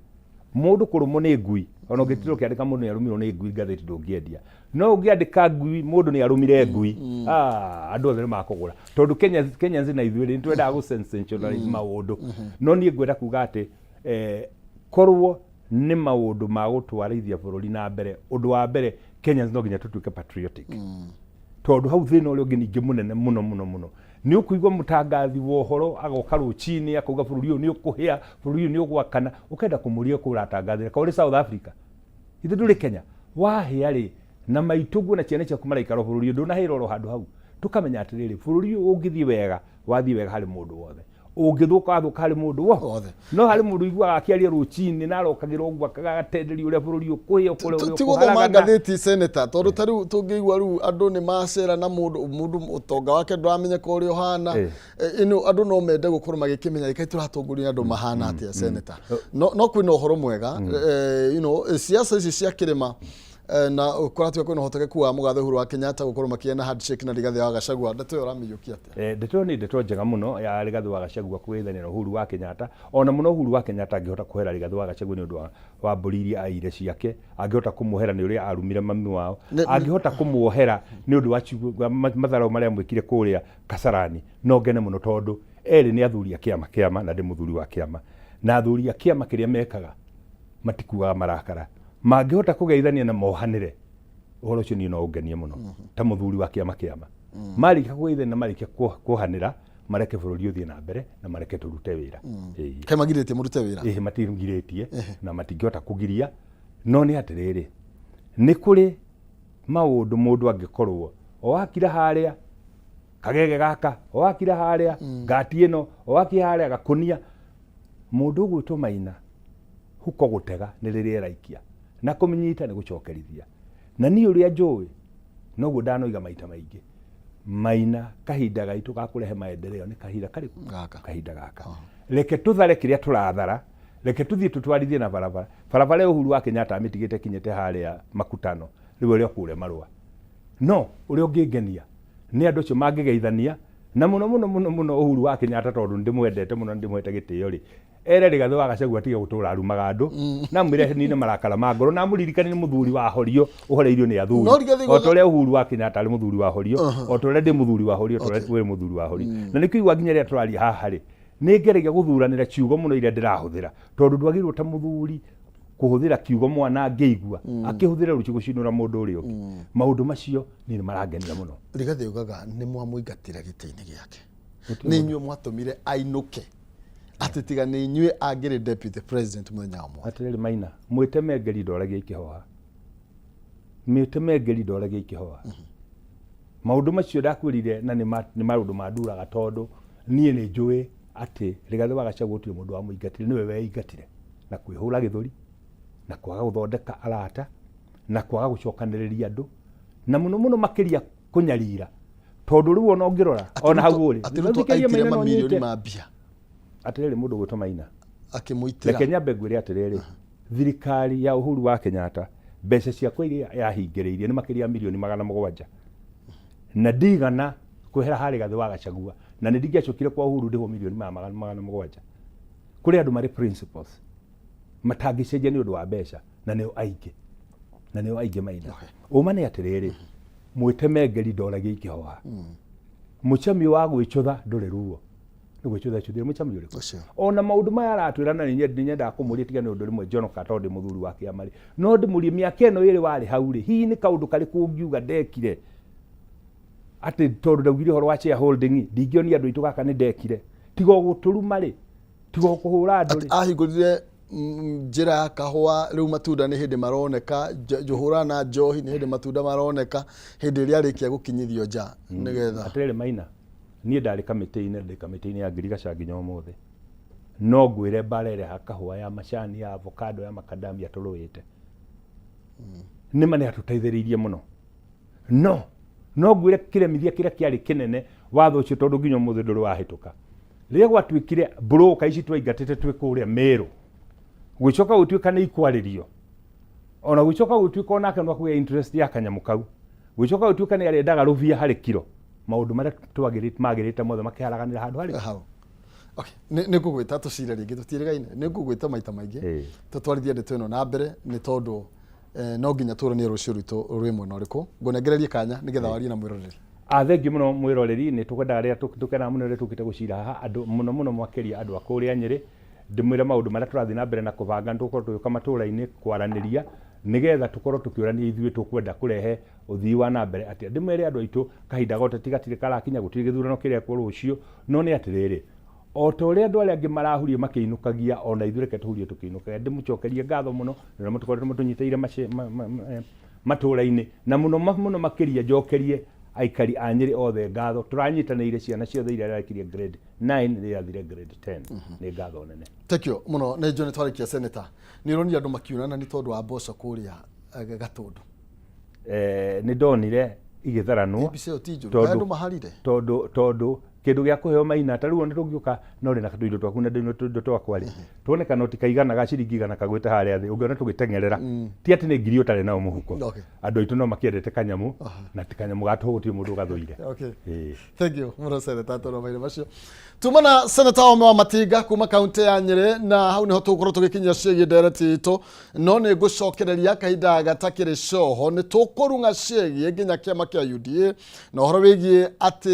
mundu kurumo ni ngui ona ngitiro kiandika mundu ni arumirwo ni ngui gatheti ndungiendia no ungiandika ngui mundu ni arumire ngui andu othe makugura tondu Kenyans na ithuĩ ni twenda gu sensationalize maundu no nie ngwenda kuga ati korwo ni maundu ma gutwarithia bururi na mbere undu wa mbere Kenyans no nginya tutuike patriotic tondu hau thina uri ungi ningi munene muno ni ukuigwa mutangathi wa uhoro agoka ruchini akauga bururi uyu ni ukuhia bururi uyu ni ugwakana ukenda kumuria kuratangathira ka uri South Africa ithu nduri Kenya wahia ri na maitugu na ciana ciaku maraikaro bururi undu na hiro ro handu hau tukamenya atiriri bururi ungithii wega wathii wega hari mundu wothe ungithuka athuka hari mundu wothe no hari mundu igwa akiaria ruchini na arokagirwo ugwa kagatenderia uria bururi ukuhia ukore uria tiguthoma ngatheti senator tondu tariu tungigwa riu andu ni macera na mundu utonga wake ndwamenyeka uria uhana ino andu no mende gukorwo magikimenya ikai turatongoria andu mahana atia senator no kwina uhoro mwega siasa ici cia kirima na ukoratwe kwina hotekeku wa mugathe Uhuru wa Kenyatta gukorwo makiena handshake na Rigathi wa Gachagua ndeto yo ramiyukia ate ndeto ni ndeto njega muno ya Rigathi wa Gachagua kwithania na Uhuru wa Kenyatta ona muno Uhuru wa Kenyatta angihota kuhera Rigathi wa Gachagua ni undu wa mburirie aire ciake angihota kumuhera ni uria arumire mami wao angihota kumuohera ni undu wa matharo maria mwikire kuria Kasarani no ngene muno tondu eri ni athuri a kiama na ndi muthuri wa kiama na athuri a kiama kiria mekaga matikuaga marakara mangihota kugeithania na mohanire uhoro ucio ni no ungenie muno ta muthuri wa kiama marika kugeithania na marika kuhanira mareke bururi uthie na mbere na mareke turute wira kai magirete murute wira matingiritie na matingihota kugiria no ni atiriri ni kuri maundu mundu angikorwo wakira haria kagege gaka wakira haria ngati ino wakira haria gakunia mundu gwitwo Maina huko gutega ni riria raikia na kuminyita ni gucokerithia na ni uria njui noguo ndanoiga maita maingi Maina kahinda gaitu ga kurehe maendeleo ni kahinda kariku kahinda gaka reke tuthare kiria turathara reke tuthie tutwarithie na barabara Uhuru wa Kenyatta amitigite kinyete haria Makutano riwe ria kure marua no uria ungingenia ni andu acio mangigeithania na muno Uhuru wa Kenyatta tondu ndimwendete muno ndimwete gitio ri ere Rigathi wa Gachagua tiga gutura arumaga andu na mwire nine marakara ma ngoro na muririkani ni muthuri wa Horio uhoreirio ni athuri o tore Uhuru wa Kenyatta ari muthuri wa Horio o tore ndi muthuri wa Horio tore we muthuri wa Horio na nikigwa ginya ria turari haha ri ni ngeragia guthuranira ciugo muno ire ndirahuthira tondu ndwagirwo ta muthuri kuhuthira kiugo mwana ngeigua akihuthira ruci gucinura mundu uri ungi maundu macio ni marangenira muno. Rigathi ugaga ni mwamuingatira giti-ini giake ni inyuĩ mwatumire ainuke ati tiga ni inyuĩ angire deputy president muthenya umwe. Atiriri Maina mwiteme ngeri ndoragia ikihoha mwiteme ngeri ndoragia ikihoha maundu macio ndakwirire na ni maundu manduraga tondu nie ni njui ati Rigathi wa Gachagua gutire mundu wa muingatire niwe weingatire na kwihura githuri na kwaga guthondeka arata na kwaga gucokaniriria andu na muno makiria kunyarira tondu riu ona ngirora ona hau uri atiruto mamilioni ma mbia atiriri mundu gwitwa Maina akimuitira Kenya begwire atiriri thirikari ya Uhuru wa Kenyatta mbeca ciakwa iria yahingiriirie ni makiria milioni 700 na ndigana kwehera hari Rigathi wa Gachagua na ni ndingĩacokire kwa Uhuru ndiho milioni 700 kuri andu mari principles matangicenjia ni undu wa mbeca na nio aingĩ Maina uma ni atiriri mwiteme ngeri ndoragia ikihoha mucami wa gwicutha nduri ruo ni gwicutha cuthire mucami uriku ona maundu maya aratwira na nyenda kumuria tiga ni undu rimwe John Katode muthuri wa Kiamari no ndimurie miaka ino iri wari hau ri hihi ni kaundu kari kungiuga ndekire ati tondu ndaugire horo wa shareholding ndingionia andu itu gaka ni ndekire tiga guturuma ri tiga kuhura andu ri ahingurire njira ya kahua riu matunda ni hindi maroneka Johura na njohi ni hindi matunda maroneka hindi ria rikia gukinyithio nja nigetha atiriri Maina nie ndari kamiti-ini ya Girigaca nginya umuthi no ngwire mbarere ha kahua ya macani ya avocado ya macadamia turuite nima ni atuteithiriirie muno no ngwire kiremithia kiria kiari kinene watho ucio tondu nginya umuthi nduri wahituka riria gwatuikire broker ici twaingatite twi kuria Meru gwicoka gutuika ni ikwaririo ona gwicoka gutuika onake no kuya interest ya kanyamu kau gwicoka gutuika ni arendaga ruvia hari kiro maundu maria magirite mothe makiharaganira handu hari okay ni kugwita tucire ringi tutirigaine ni kugwita maita maingi tutwarithia ndeto ino na mbere ni tondu no nginya turanie rucio rwito rwimwe na uriku ngunengererie kanya nigetha warie na mwiroreri thengi muno mwiroreri ni tukwendaga ria tukena muno ria tukite gucira haha andu muno makiria andu akuria Nyeri ndimwire maundu maria turathi na mbere na kubanga tukorwo tuyuka matura-ini kwaraniria nigetha tukorwo tukiurania ithuĩ tukwenda kurehe uthii wa na mbere atia ndimwire andu aitu kahinda gote tigatire karakinya gutire githurano kiria kwa rucio no ni atiriri o to ria andu aria angi marahurie makiinukagia ona ithuĩ reke tuhurie tukiinukagia ndimucokerie ngatho muno na mutukorwo mutunyiteire matura-ini na muno makiria njokerie aikari a Nyeri othe ngatho turanyitanĩire ciana ciothe iria irakirie grade 9 irathire grade 10 ni ngatho nene tekio muno ne John Twarikia senator ni ronia andu makiunana ni tondu wa mboco kuria Gatundu ni ndonire igitharanwo tondu kindu gia kuheo Maina ta riu ndungiuka no rina katuindo twaku na ndindo twakwa ri tuoneka no tikaigana ga ciringi igana kagwete haria thi ungiona tugitengerera ti ati ni ngiri utari nao muhuko andu aitu no makiendete kanyamu na tikanyamu gatuhutie mundu gathuire thank you muno senator toro maire macio tumana senator Ome wa Matinga kuma kaunti ya Nyeri na hau niho tukorwo tugikinyia ciegi ndereti itu no ni gucokereria kahinda gatakire coho ni tukurunga ciegi nginya kiama kia UDA na horo wigie ati